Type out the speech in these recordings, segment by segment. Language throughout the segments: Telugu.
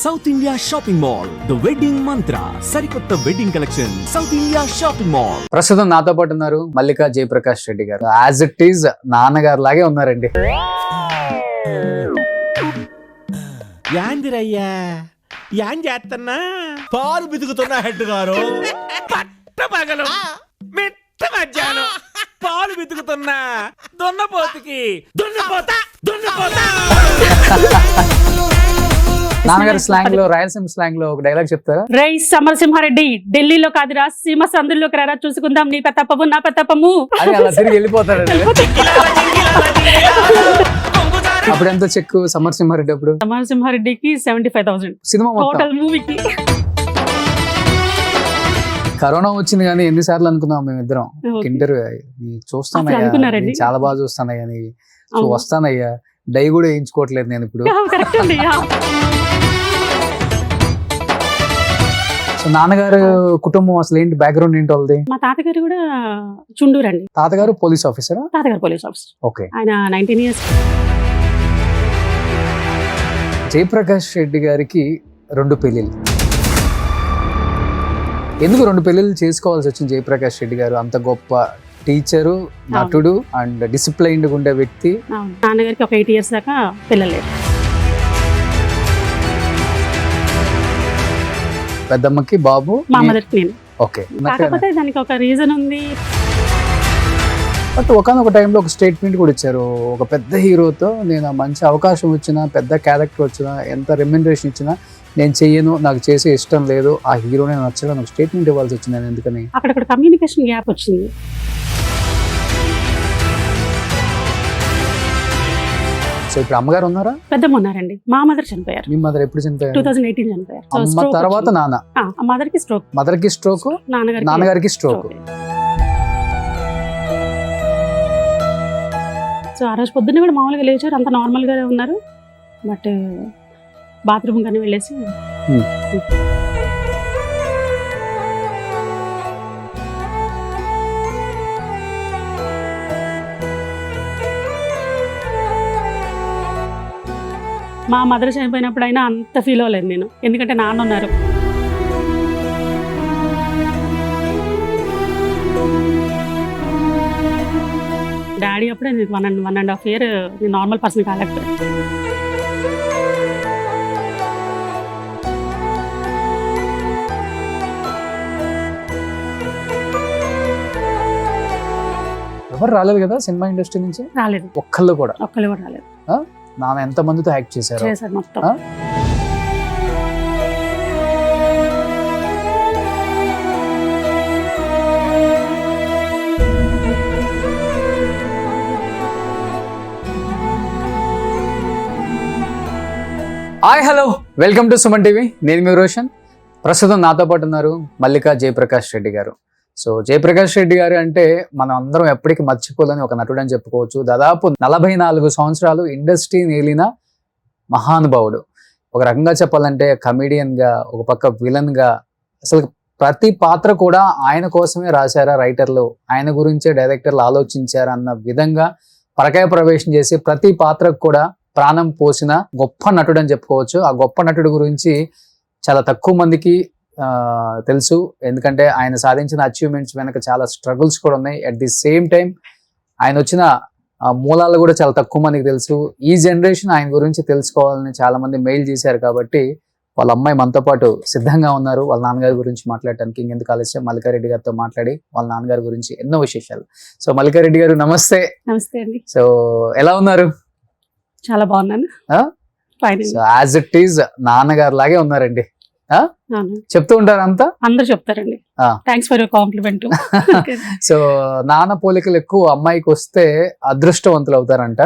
South India shopping mall the wedding మంత్ర సరికొత్త wedding collection south India shopping mall. ప్రస్తుతం నాతో పాటు ఉన్నారు మల్లికా జయప్రకాష్ రెడ్డి గారు. యాజ్ ఇట్ ఈజ్ నాన్నగారు లాగే ఉన్నారండి. యాందిరయ్యా యాం చేస్తున్నా పాలు బితుకుతున్నా హెడ్ గారు పట్ట పగలు మిట్ట మధ్యాహ్నం పాలు బితుకుతున్నా దున్నపోతుకి దున్నపోతా దున్నపోతా. నాన్నగారు స్లాంగ్ లో, రాయలసీమ స్లాంగ్ లో ఒక డైలాగ్ చెప్తారా? రై సమరసింహారెడ్డి, ఢిల్లీలో కాదురా సీమ సందుల్లోకి రారా, చూసుకుందాం నీ పెత్తప్పము నా పెత్తప్పము అని అలా తిరిగి వెళ్ళిపోతారండి. అప్పుడు ఎంత చెక్కు సమరసింహారెడ్డి? అప్పుడు సమరసింహారెడ్డికి 75,000 సినిమా టోటల్ మూవీకి. కరోనా వచ్చింది కానీ ఎన్నిసార్లు అనుకున్నాం మేమిద్దరం ఇంటర్వ్యూ చూస్తానయ్యా, అనుకున్నారండి? చాలా బాగా చూస్తానయ్యా, నీ వస్తానయ్యా, డై కూడా వేయించుకోవట్లేదు నేను ఇప్పుడు. సో నాన్నగారు కుటుంబం అసలు ఏంటి, బ్యాక్గ్రౌండ్ ఏంటి వాళ్ళది? మా తాతగారు కూడా చుండూరు అండి. తాతగారు పోలీస్ ఆఫీసరా? తాతగారు పోలీస్ ఆఫీసర్. ఓకే. ఆయన 19 years. జయప్రకాష్ రెడ్డి గారికి 2 పెళ్ళిళ్ళు. ఎందుకు 2 పెళ్ళిళ్ళు చేసుకోవాల్సి వచ్చింది? జయప్రకాష్ రెడ్డి గారు అంత గొప్ప టీచరు, నటుడు అండ్ డిసిప్లైన్డ్ ఉండే వ్యక్తి. నాన్నగారికి ఒక 8 years దాకా పిల్లలేదు. పెద్దమ్మకి బాబు, మా మదర్కి నేను. ఓకే. కాకపోతే దానికి ఒక రీజన్ ఉంది. బట్ ఒకనొక టైంలో ఒక స్టేట్మెంట్ కూడా ఇచ్చారు, ఒక పెద్ద హీరోతో నేను మంచి అవకాశం వచ్చినా, పెద్ద క్యారెక్టర్ వచ్చినా, ఎంత రెమ్యునరేషన్ ఇచ్చినా నేను చెయ్యను, నాకు చేసే ఇష్టం లేదు, ఆ హీరోనే నచ్చడం, ఒక స్టేట్మెంట్ ఇవ్వాల్సి వచ్చింది. నేను ఎందుకని అక్కడ కమ్యూనికేషన్ గ్యాప్ వచ్చింది. సో ఇప్పుడు అమ్మగారు ఉన్నారా? పెద్దమ్మ ఉన్నారండి. మా మదర్ చనిపోయారు. మీ మదర్ ఎప్పుడు చనిపోయారు? 2018 చనిపోయారు. అమ్మ తర్వాత నాన్న. మదర్కి స్ట్రోక్. మదర్కి స్ట్రోక్, నాన్నగారికి స్ట్రోక్. సో ఆ రోజు పొద్దున్నే కూడా మామూలుగా లేచారు, అంత నార్మల్గానే ఉన్నారు. బట్ బాత్రూమ్ కానీ వెళ్ళేసి మా మదర్ చనిపోయినప్పుడు అయినా అంత ఫీల్ అవ్వలేదు నేను, ఎందుకంటే నాన్న ఉన్నారు. డాడీ అప్పుడే 1.5 year నార్మల్ పర్సన్ కాలేకపోయారు. ఎవరు రాలేదు కదా సినిమా ఇండస్ట్రీ నుంచి? రాలేదు, ఒక్కళ్ళు కూడా రాలేదు. నాన్న ఎంత మందితో యాక్ట్ చేశారు మొత్తం. Hi hello, welcome to Suman TV. నేను మీ రోషన్. ప్రస్తుతం నాతో పాటు ఉన్నారు మల్లికా జయప్రకాష్ రెడ్డి గారు. సో జయప్రకాష్ రెడ్డి గారు అంటే మనం అందరం ఎప్పటికీ మర్చిపోలేని ఒక నటుడు అని చెప్పుకోవచ్చు. దాదాపు 44 సంవత్సరాలు ఇండస్ట్రీని ఏలిన మహానుభావుడు. ఒక రకంగా చెప్పాలంటే కమెడియన్గా, ఒక పక్క విలన్గా, అసలు ప్రతి పాత్ర కూడా ఆయన కోసమే రాశారా రైటర్లు, ఆయన గురించే డైరెక్టర్లు ఆలోచించారా అన్న విధంగా పరకాయ ప్రవేశం చేసి ప్రతి పాత్రకు కూడా ప్రాణం పోసిన గొప్ప నటుడు అని చెప్పుకోవచ్చు. ఆ గొప్ప నటుడు గురించి చాలా తక్కువ మందికి తెలుసు, ఎందుకంటే ఆయన సాధించిన అచీవ్మెంట్స్ వెనక చాలా స్ట్రగుల్స్ కూడా ఉన్నాయి. అట్ ది సేమ్ టైం ఆయన వచ్చిన మూలాలు కూడా చాలా తక్కువ మందికి తెలుసు. ఈ జనరేషన్ ఆయన గురించి తెలుసుకోవాలని చాలా మంది మెయిల్ చేశారు, కాబట్టి వాళ్ళ అమ్మాయి మనతో పాటు సిద్ధంగా ఉన్నారు వాళ్ళ నాన్నగారి గురించి మాట్లాడటానికి. ఇంకెందుకు ఆలస్యం, మల్లికారెడ్డి గారితో మాట్లాడి వాళ్ళ నాన్నగారి గురించి ఎన్నో విశేషాలు. సో మల్లికారెడ్డి గారు నమస్తే. నమస్తే అండి. సో ఎలా ఉన్నారు? చాలా బాగున్నాను. యాజ్ ఇట్ ఈజ్ నాన్నగారు లాగే ఉన్నారండి. చెప్తూ ఉంటారు అంతా, అందరు చెప్తారండి. Thanks for your compliment. So నాన్న పోలికలు ఎక్కువ అమ్మాయికి వస్తే అదృష్టవంతులు అవుతారంట.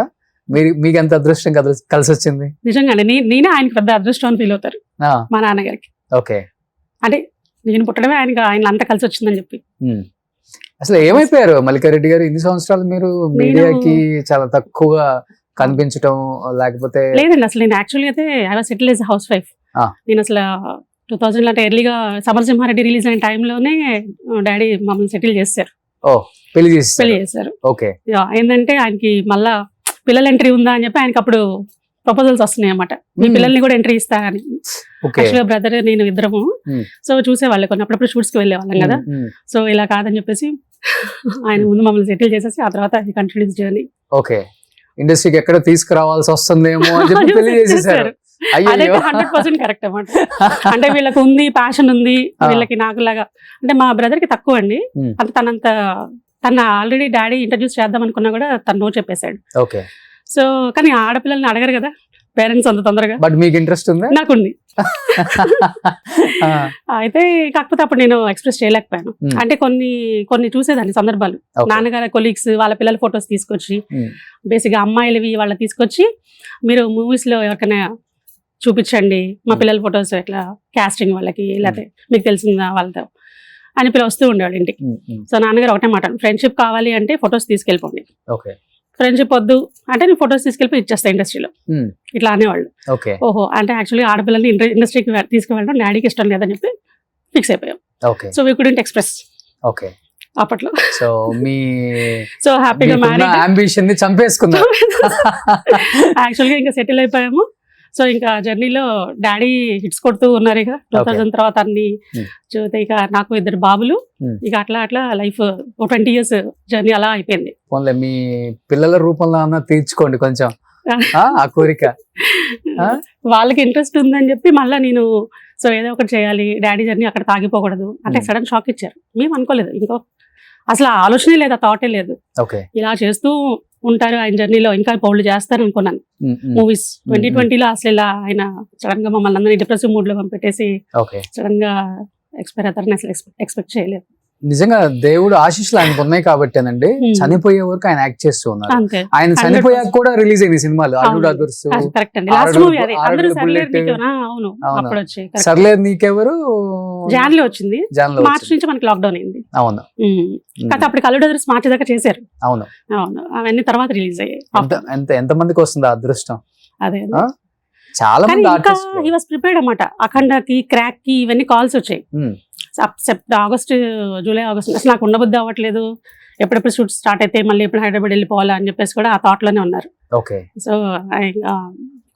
మీకు ఎంత అదృష్టం కలిసి వచ్చింది? నిజంగానే నేనే ఆయనకి పెద్ద అదృష్టం అని ఫీల్ అవుతారు మా నాన్నగారికి. ఓకే. అంటే నేను పుట్టడమే ఆయన అంతా కలిసి వచ్చిందని చెప్పి. అసలు ఏమైపోయారు మల్లికారెడ్డి గారు? ఇన్ని సంవత్సరాలు మీరు మీడియాకి చాలా తక్కువగా కనిపించడం, లేకపోతే? లేదండి, అసలు నేను యాక్చువల్గా అయితే I was settle as house wife. నేను అసలు 2000 అంటే ఎర్లీగా సమరసింహారెడ్డి రిలీజ్ అయిన టైంలోనే డాడీ మమ్మల్ని సెటిల్ చేశారు. పెళ్లి చేశారు. ఓకే. ఏంటంటే ఆయనకి మళ్ళా పిల్లల ఎంట్రీ ఉందా అని చెప్పి ఆయనకి అప్పుడు ప్రపోజల్స్ వస్తున్నాయి అన్నమాట. మీ పిల్లల్ని కూడా ఎంట్రీ ఇస్తా అని. ఓకే యాక్చువల్గా బ్రదర్ నేను ఇద్దరము సో చూసేవాళ్ళు కొన్ని అప్పుడప్పుడు షూట్స్ కి వెళ్ళేవాళ్ళం కదా. సో ఇలా కాదని చెప్పేసి ఆయన ముందు మమ్మల్ని సెటిల్ చేసేసి ఆ తర్వాత కంటిన్యూస్ జర్నీ. ఓకే ఇండస్ట్రీకి ఎక్కడ తీసుకురావాల్సి వస్తుందేమో అని చెప్పి పెళ్లి చేసేసారు. అదైతే 100% కరెక్ట్ అన్నమాట. అంటే వీళ్ళకి ఉంది, ప్యాషన్ ఉంది, వీళ్ళకి నాకులాగా. అంటే మా బ్రదర్ కి తక్కువ అండి, అంటే తన ఆల్రెడీ డాడీ ఇంట్రడ్యూస్ చేద్దాం అనుకున్నా కూడా తను నో చెప్పేశాడు. ఓకే సో కానీ ఆడపిల్లల్ని అడగరు కదా పేరెంట్స్ అంత తొందరగా. బట్ మీకు ఇంట్రెస్ట్ ఉందా? నాకుంది. అయితే కాకపోతే అప్పుడు నేను ఎక్స్ప్రెస్ చేయలేకపోయాను. అంటే కొన్ని చూసేదాన్ని సందర్భాలు. నాన్నగారి కొలీగ్స్ వాళ్ళ పిల్లల ఫొటోస్ తీసుకొచ్చి బేసిక్ గా అమ్మాయిలవి వాళ్ళ తీసుకొచ్చి మీరు మూవీస్ లో ఎవరికైనా చూపించండి మా పిల్లల ఫొటోస్ ఎట్లా కాస్టింగ్ వాళ్ళకి లేకపోతే మీకు తెలిసిందా వాళ్ళతో అని పిల్లలు వస్తూ ఉండేవాళ్ళు ఇంటికి. సో నాన్నగారు ఒకటే మాట, ఫ్రెండ్షిప్ కావాలి అంటే ఫొటోస్ తీసుకెళ్ళిపోండి, ఫ్రెండ్షిప్ వద్దు అంటే నేను ఫొటోస్ తీసుకెళ్ళి ఇచ్చేస్తా ఇండస్ట్రీలో, ఇట్లా అనేవాళ్ళు. ఓహో అంటే యాక్చువల్లీ ఆడపిల్లల్ని ఇండస్ట్రీకి తీసుకువెళ్ళడం డాడీకి ఇష్టం లేదని చెప్పి ఫిక్స్ అయిపోయాం. సో వీ కుడెంట్ ఎక్స్ప్రెస్ అప్పట్లో. సో మీ సో హ్యాపీగా మ్యారేజ్ అంబిషన్ ని చంపేసుకున్నారు. యాక్చువల్గా ఇంకా సెటిల్ అయిపోయాము. సో ఇంకా జర్నీలో డాడీ హిట్స్ కొడుతూ ఉన్నారు. ఇక 2000 తర్వాత అన్ని చూస్తే ఇక నాకు 2 బాబులు, ఇక అట్లా లైఫ్ 20 years జర్నీ అలా అయిపోయింది. మీ పిల్లల రూపంలో అన్న తీర్చుకోండి కొంచెం ఆ కోరిక. వాళ్ళకి ఇంట్రెస్ట్ ఉందని చెప్పి మళ్ళీ నేను సో ఏదో ఒకటి చేయాలి, డాడీ జర్నీ అక్కడ తాగిపోకూడదు అంటే సడన్ షాక్ ఇచ్చారు. మేము అనుకోలేదు, ఇంకో అసలు ఆలోచనే లేదు, ఆ థాటే లేదు. ఇలా చేస్తూ ఉంటారు ఆయన జర్నీలో, ఇంకా పౌళ్ళు చేస్తారు అనుకున్నాను. మూవీస్ 2020లో అసలు ఇలా ఆయన సడన్ గా మమ్మల్ని అందరినీ డిప్రెసివ్ మూడ్ లో పంపెట్టేసి సడన్ గా ఎక్స్పైర్ అవుతారని అసలు ఎక్స్పెక్ట్ చేయలేదు. నిజంగా దేవుడు ఆశీస్సులు ఆయనకు ఉన్నాయి కాబట్టేనండి చనిపోయే వరకు ఆయన యాక్ట్ చేస్తూ ఉన్నారు. ఆయన చనిపోయాక కూడా రిలీజ్ అయింది సినిమాలు. అల్లుడు అదుర్స్, సర్లేదు నీకెవరు జాన్లో వచ్చింది, మార్చి నుంచి మనకి లాక్డౌన్ అయింది. అవును కాకపోతే అప్పుడు అల్లుడు అదుర్స్ మార్చి దాకా చేశారు. అవును అవును అవన్నీ తర్వాత రిలీజ్ అయ్యాయి. ఎంత మందికి వస్తుంది అదృష్టం. అదే చాలా మంది హీ వాస్ ప్రిపేర్డ్ అన్నమాట. అఖండకి, క్రాక్ కి ఇవన్నీ కాల్స్ వచ్చాయి. ఆగస్ట్, జూలై, ఆగస్ట్ అసలు నాకు ఉండబుద్ధి అవ్వట్లేదు, ఎప్పుడెప్పుడు షూట్ స్టార్ట్ అయితే మళ్ళీ ఎప్పుడు హైదరాబాద్ వెళ్ళిపోవాలా అని చెప్పేసి కూడా ఆ థాట్ లోనే ఉన్నారు. సో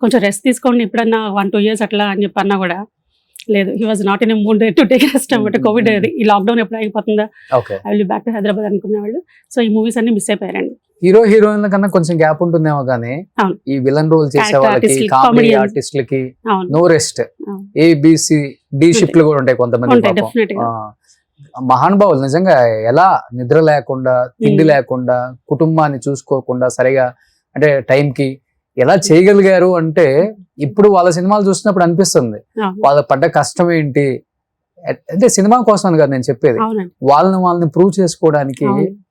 కొంచెం రెస్ట్ తీసుకోండి ఎప్పుడన్నా 1-2 years అట్లా అని చెప్పి అన్నా కూడా లేదు. He was not in mood to take rest అన్నమాట. కోవిడ్ ఈ లాక్డౌన్ ఎప్పుడు అయిపోతుందా, I will back to Hyderabad అనుకునేవాళ్ళు. సో ఈ మూవీస్ అన్ని మిస్ అయిపోయారండి. హీరో హీరోయిన్ల కన్నా కొంచెం గ్యాప్ ఉంటుందేమో కానీ ఈ విలన్ రోల్ చేసే వాళ్ళకి, కామెడీ ఆర్టిస్టులకి నో రెస్ట్. ABCD షిఫ్ట్లు కూడా ఉంటాయి కొంతమంది. మహానుభావులు నిజంగా ఎలా నిద్ర లేకుండా, తిండి లేకుండా, కుటుంబాన్ని చూసుకోకుండా సరిగా అంటే టైంకి ఎలా చేయగలిగారు అంటే ఇప్పుడు వాళ్ళ సినిమాలు చూసినప్పుడు అనిపిస్తుంది వాళ్ళ పడ్డ కష్టం ఏంటి. అంటే సినిమా కోసం అని కాదు నేను చెప్పేది, వాళ్ళని ప్రూవ్ చేసుకోవడానికి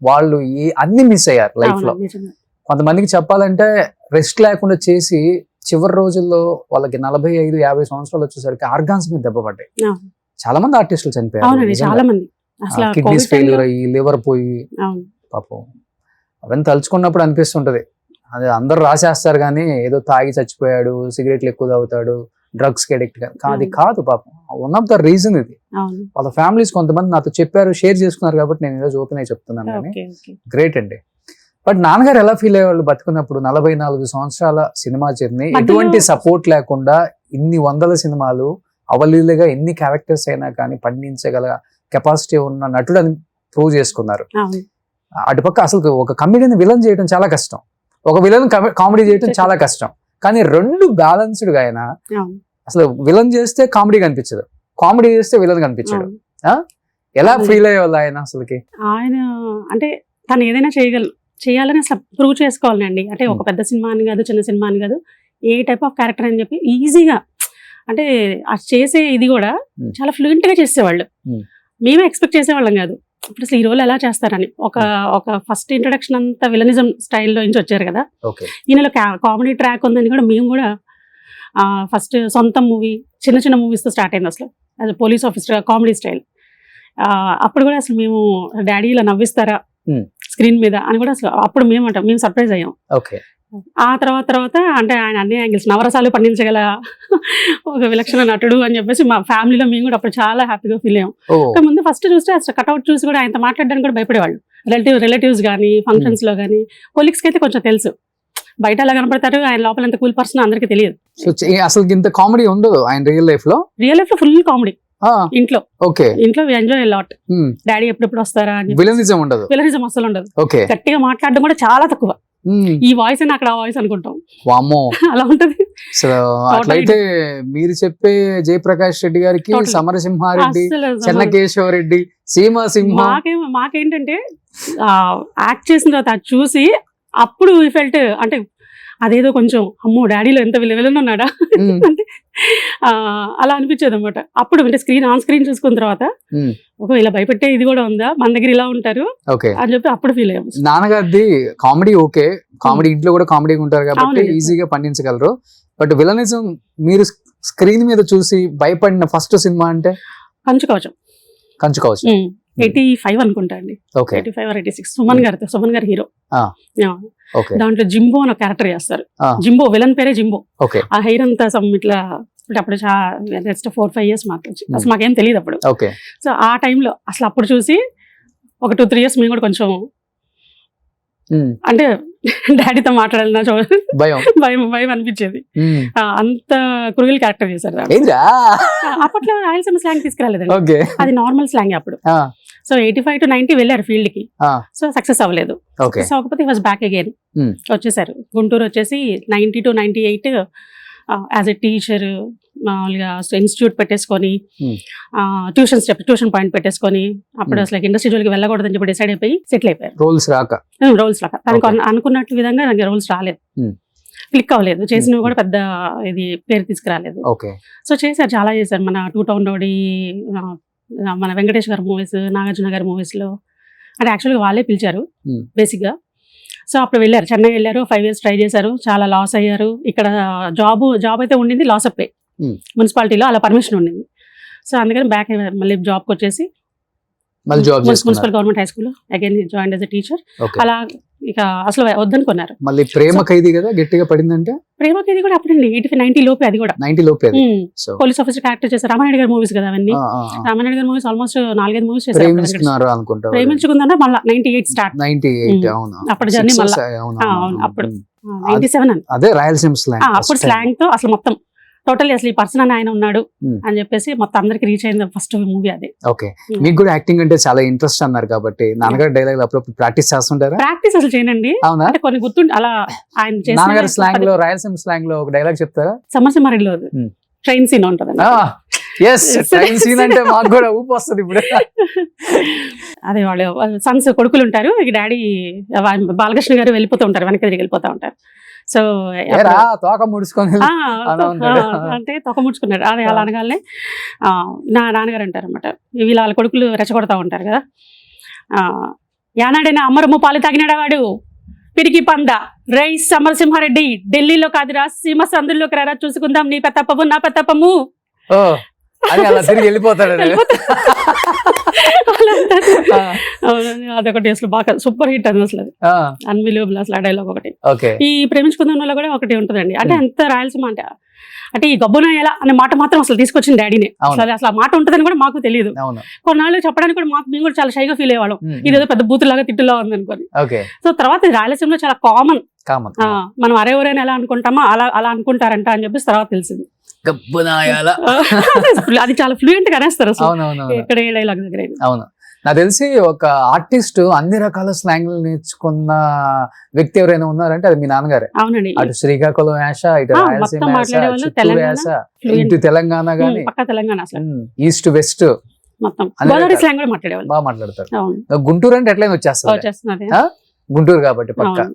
వాళ్ళు అన్ని మిస్ అయ్యారు లైఫ్ లో. కొంతమందికి చెప్పాలంటే రెస్ట్ లేకుండా చేసి చివరి రోజుల్లో వాళ్ళకి 45-50 సంవత్సరాలు వచ్చేసరికి ఆర్గాన్స్ మీద దెబ్బ పడ్డాయి. చాలా మంది ఆర్టిస్టులు చనిపోయారు, కిడ్నీస్ ఫెయిల్యూర్ అయ్యి, లివర్ పోయి. పాపం అవన్నీ తలుచుకున్నప్పుడు అనిపిస్తుంటది అది అందరు రాసేస్తారు కానీ ఏదో తాగి చచ్చిపోయాడు, సిగరెట్లు ఎక్కువ తాగుతాడు, డ్రగ్స్ కి అడిక్ట్ కాదు కాదు పాపం. వన్ ఆఫ్ ద రీజన్ ఇది. వాళ్ళ ఫ్యామిలీస్ కొంతమంది నాతో చెప్పారు, షేర్ చేసుకున్నారు కాబట్టి నేను ఈరోజు ఓపెన్ అయి చెప్తున్నాను. కానీ గ్రేట్ అండి. బట్ నాన్నగారు ఎలా ఫీల్ అయ్యేవాళ్ళు బతుకున్నప్పుడు? 44 సంవత్సరాల సినిమా జర్నీ, ఎటువంటి సపోర్ట్ లేకుండా ఇన్ని 100 సినిమాలు అవలీలుగా ఎన్ని క్యారెక్టర్స్ అయినా కానీ పండించగల కెపాసిటీ ఉన్న నటుడు అని ప్రూవ్ చేసుకున్నారు. అటుపక్క అసలు ఒక కమెడీని విలన్ చేయడం చాలా కష్టం, ఒక విలన్ కామెడీ చేయడం చాలా కష్టం. కానీ 2 బ్యాలెన్స్డ్ గా ఆయన అసలు విలన్ చేస్తే కామెడీ కనిపించదు, కామెడీ చేస్తే విలన్ కనిపించదు. ఎలా ఫీల్ అయ్యేవాళ్ళు ఆయన అసలుకి? ఆయన అంటే తను ఏదైనా చేయాలని అసలు ప్రూవ్ చేసుకోవాలండి. అంటే ఒక పెద్ద సినిమా అని కాదు, చిన్న సినిమా అని కాదు, ఏ టైప్ ఆఫ్ క్యారెక్టర్ అని చెప్పి ఈజీగా అంటే చేసే ఇది కూడా చాలా ఫ్లూయెంట్ గా చేసేవాళ్ళు. మేమే ఎక్స్పెక్ట్ చేసేవాళ్ళం కాదు ఇప్పుడు అసలు ఈ రోల్ ఎలా చేస్తారని. ఒక ఫస్ట్ ఇంట్రడక్షన్ అంతా విలనిజం స్టైల్లో నుంచి వచ్చారు కదా, ఈయనలో కామెడీ ట్రాక్ ఉందని కూడా మేము కూడా ఫస్ట్ సొంత మూవీ, చిన్న మూవీస్తో స్టార్ట్ అయింది అసలు. అది పోలీస్ ఆఫీసర్ కామెడీ స్టైల్. అప్పుడు కూడా అసలు మేము డాడీ ఇలా నవ్విస్తారా స్క్రీన్ మీద అని కూడా అసలు అప్పుడు మేము సర్ప్రైజ్ అయ్యాం. ఆ తర్వాత అంటే ఆయన అన్ని యాంగిల్స్ నవరసాలు పండించగల ఒక విలక్షణ నటుడు అని చెప్పేసి మా ఫ్యామిలీలో మేము కూడా అప్పుడు చాలా హ్యాపీగా ఫీల్ అయ్యాం. ముందు ఫస్ట్ చూస్తే అసలు కట్అవుట్ చూసి కూడా ఆయనతో మాట్లాడడానికి కూడా భయపడేవాళ్ళు. రిలేటివ్స్ కానీ ఫంక్షన్స్ లో కానీ, కొలీగ్స్కి అయితే కొంచెం తెలుసు బయట అలా కనపడతారు, ఆయన లోపల ఎంత కూల్ పర్సన్ అందరికీ తెలియదు. సో అసలు ఇంత కామెడీ ఉండదు ఆయన రియల్ లైఫ్ లో. రియల్ లైఫ్ లో ఫుల్ కామెడీ. ఇంట్లో ఓకే, ఇంట్లో ఎంజాయ్ లాట్. డాడీ ఎప్పుడెప్పుడు వస్తారా అని. విలనిజం ఉండదు, విలనిజం అసలు ఉండదు. ఓకే, గట్టిగా మాట్లాడడం కూడా చాలా తక్కువ. ఈ వాయిస్ అని అక్కడ ఆ వాయిస్ అనుకుంటాం, వామ్మో అలా ఉంటది. సో అట్లయితే మీరు చెప్పే జయప్రకాష్ రెడ్డి గారికి సమరసింహారెడ్డి, చెన్నకేశవరెడ్డి, సీమాసింహ మాకేంటంటే యాక్ట్ చేసిన తర్వాత అది చూసి అప్పుడు ఫెల్ట్ అంటే అదేదో కొంచెం అమ్మో డాడీలో ఎంత విలువలను ఉన్నాడా అంటే అలా అనిపించేది అనమాట. అప్పుడు అంటే ఆన్ స్క్రీన్ చూసుకున్న తర్వాత ఒక ఇలా భయపెట్టే ఇది కూడా ఉందా మన దగ్గర ఇలా ఉంటారు అని చెప్పి అప్పుడు ఫీల్ అయ్యాము. నాన్నగారిది కామెడీ ఓకే, కామెడీ ఇంట్లో కూడా కామెడీ ఉంటారు కాబట్టి ఈజీగా పండించగలరు. బట్ విలనిజం మీరు స్క్రీన్ మీద చూసి భయపడిన ఫస్ట్ సినిమా అంటే కంచుకవచం. 85 అనుకుంటా అండి, 85 or 86. సుమన్ గారి హీరో. దాంట్లో జింబో అని క్యారెక్టర్ చేస్తారు. జింబో విలన్ పేరే జింబో. ఆ హెయిర్ అంతా ఇట్లా అప్పుడు 4-5 years మాకు అసలు మాకేం తెలియదు అప్పుడు. సో ఆ టైంలో అసలు అప్పుడు చూసి ఒక 2-3 years మేము కూడా కొంచెం అంటే డాడీతో మాట్లాడాలన్నా భయం అనిపించేది. అంత క్రూయల్ క్యారెక్టర్ చేశారు. అప్పట్లో రాయలసీమ స్లాంగ్ తీసుకురాలేదండి, అది నార్మల్ స్లాంగ్ అప్పుడు. సో 85 to 90 వెళ్ళారు ఫీల్డ్ కి. సో సక్సెస్ అవ్వలేదు. సో కాకపోతే వాజ్ బ్యాక్ అగైన్ వచ్చేసారు. గుంటూరు వచ్చేసి 90 to 98 యాజ్ ఎ టీచర్ మామూలుగా ఇన్స్టిట్యూట్ పెట్టేసుకొని ట్యూషన్ పాయింట్ పెట్టేసుకొని అప్పుడు అసలు ఇండస్ట్రీ జోలికి వెళ్ళకూడదని చెప్పి డిసైడ్ అయిపోయి సెటిల్ అయిపోయారు. రోల్స్ రాక తనకు అనుకున్నట్టు విధంగా నాకు రోల్స్ రాలేదు, క్లిక్ అవ్వలేదు, చేసినవి కూడా పెద్ద ఇది పేరు తీసుకురాలేదు. సో చేశారు, చాలా చేశారు. మన 2 Town Rowdy, మన వెంకటేష్ గారి మూవీస్, నాగార్జున గారి మూవీస్ లో అంటే యాక్చువల్గా వాళ్ళే పిలిచారు బేసిక్ గా. సో అప్పుడు వెళ్ళారు, చెన్నై వెళ్ళారు, 5 years ట్రై చేశారు, చాలా లాస్ అయ్యారు. ఇక్కడ జాబ్ అయితే ఉండింది, లాస్ అప్ మున్సిపాలిటీలో అలా పర్మిషన్ ఉండింది. సో అందుకని బ్యాక్ మళ్ళీ జాబ్కి వచ్చేసి municipal government high school again join as a teacher. అలా ఇక అసలు వద్దనుకున్నారు. మళ్ళీ ప్రేమ ఖైదీ కదా గట్టిగా పడిందంటే, ప్రేమ ఖైదీ కూడా అప్పుడండి 85-90 లోపే, అది కూడా 90 లోపే. పోలీస్ ఆఫీసర్ క్యారెక్టర్ చేశారు. రామారెడ్డి గారి మూవీస్ కదా అవన్నీ. రామారెడ్డి గారి మూవీస్ ఆల్మోస్ట్ 4-5 మూవీస్ చేశారు. ప్రేమించుకుందా మళ్ళీ 98 స్టార్ట్. 98 అప్పుడు జర్నీ మళ్ళీ అప్పుడు 97 అదే రాయలసీమ స్లాంగ్. అప్పుడు స్లాంగ్ తో అసలు మొత్తం టోటల్లీ అసలు ఈ పర్సన్ అని ఆయన ఉన్నాడు అని చెప్పేసి మొత్తం అందరికి రీచ్ అయింది ఫస్ట్ మూవీ అదే. ఓకే, మీకు కూడా యాక్టింగ్ అంటే చాలా ఇంట్రెస్ట్ అన్నారు కాబట్టి నాన్నగారు డైలాగ్ అప్పుడప్పుడు ప్రాక్టీస్ చేస్తుంటారా? ప్రాక్టీస్ అసలు చేయనండి, అంటే కొన్ని గుర్తుండి అలా ఆయన నాన్నగారి స్లాంగ్ లో, రాయలసీమ స్లాంగ్ లో ఒక డైలాగ్ చెప్తారా? సమరసింహారెడ్డిలో ట్రైన్ సీన్ ఉంటది. ట్రైన్ సీన్ అంటే మాకు కూడా ఊపు వస్తుంది ఇప్పుడు. అదే వాళ్ళు సన్స్ కొడుకులు ఉంటారు, ఇక డాడీ బాలకృష్ణ గారు వెళ్ళిపోతూ ఉంటారు, వెనక్కి తిరిగి వెళ్ళిపోతా ఉంటారు. సో తోక ముడుచుకొని అంటే తోక ముడుచుకున్నాడు అదే అలా అనగానే నా నాన్నగారు అంటారు అనమాట, వీళ్ళ కొడుకులు రెచ్చగొడతా ఉంటారు కదా, యానాడైనా అమ్మరమ్మ పాలు తాగినాడా వాడు పిరికి పంద రైస్ సమరసింహారెడ్డి, ఢిల్లీలో కాదురా సీమ సందుల్లోకి రారా చూసుకుందాం నీ పెత్తప్పము నా పెత్తప్పము తిరిగి వెళ్ళిపోతాడు. అదొకటి అసలు బాగా సూపర్ హిట్ అది, అసలు అది అన్బిలీవబుల్ అసలు ఆ డైలాగ్ ఒకటి. ఈ ప్రేమించుకుందాంలో కూడా ఒకటి ఉంటదండి, అంటే అంత రాయలసీమ అంటే ఈ గబ్బున ఎలా అనే మాట మాత్రం అసలు తీసుకొచ్చిన డాడీనే. అసలు ఆ మాట ఉంటుందని కూడా మాకు తెలియదు. కొన్నాళ్ళు చెప్పడానికి కూడా మేము కూడా చాలా షైగా ఫీల్ అయ్యేవాళ్ళం, ఇదేదో పెద్ద బూతులాగా తిట్టులా ఉంది అనుకోని. సో తర్వాత రాయలసీమలో చాలా కామన్, మనం అరెవరైనా ఎలా అనుకుంటామో అలా అనుకుంటారంట అని చెప్పేసి తర్వాత తెలిసింది. అది చాలా ఫ్లూయెంట్ గా అనేస్తారు అసలు ఎక్కడ ఏ డైలాగ్ దగ్గర. అవును, నాకు తెలిసి ఒక ఆర్టిస్ట్ అన్ని రకాల స్లాంగ్లు నేర్చుకున్న వ్యక్తి ఎవరైనా ఉన్నారంటే అది మీ నాన్నగారే. అవునండి, అటు శ్రీకాకుళం యాస, ఇటు రాయలసీమ యాస, ఇటు తెలంగాణ గానీ ఈస్ట్ వెస్ట్ మొత్తం బాగా మాట్లాడతారు. గుంటూరు అంటే ఎట్లయినా వచ్చేస్తారు, గుంటూరు కాబట్టి పక్క.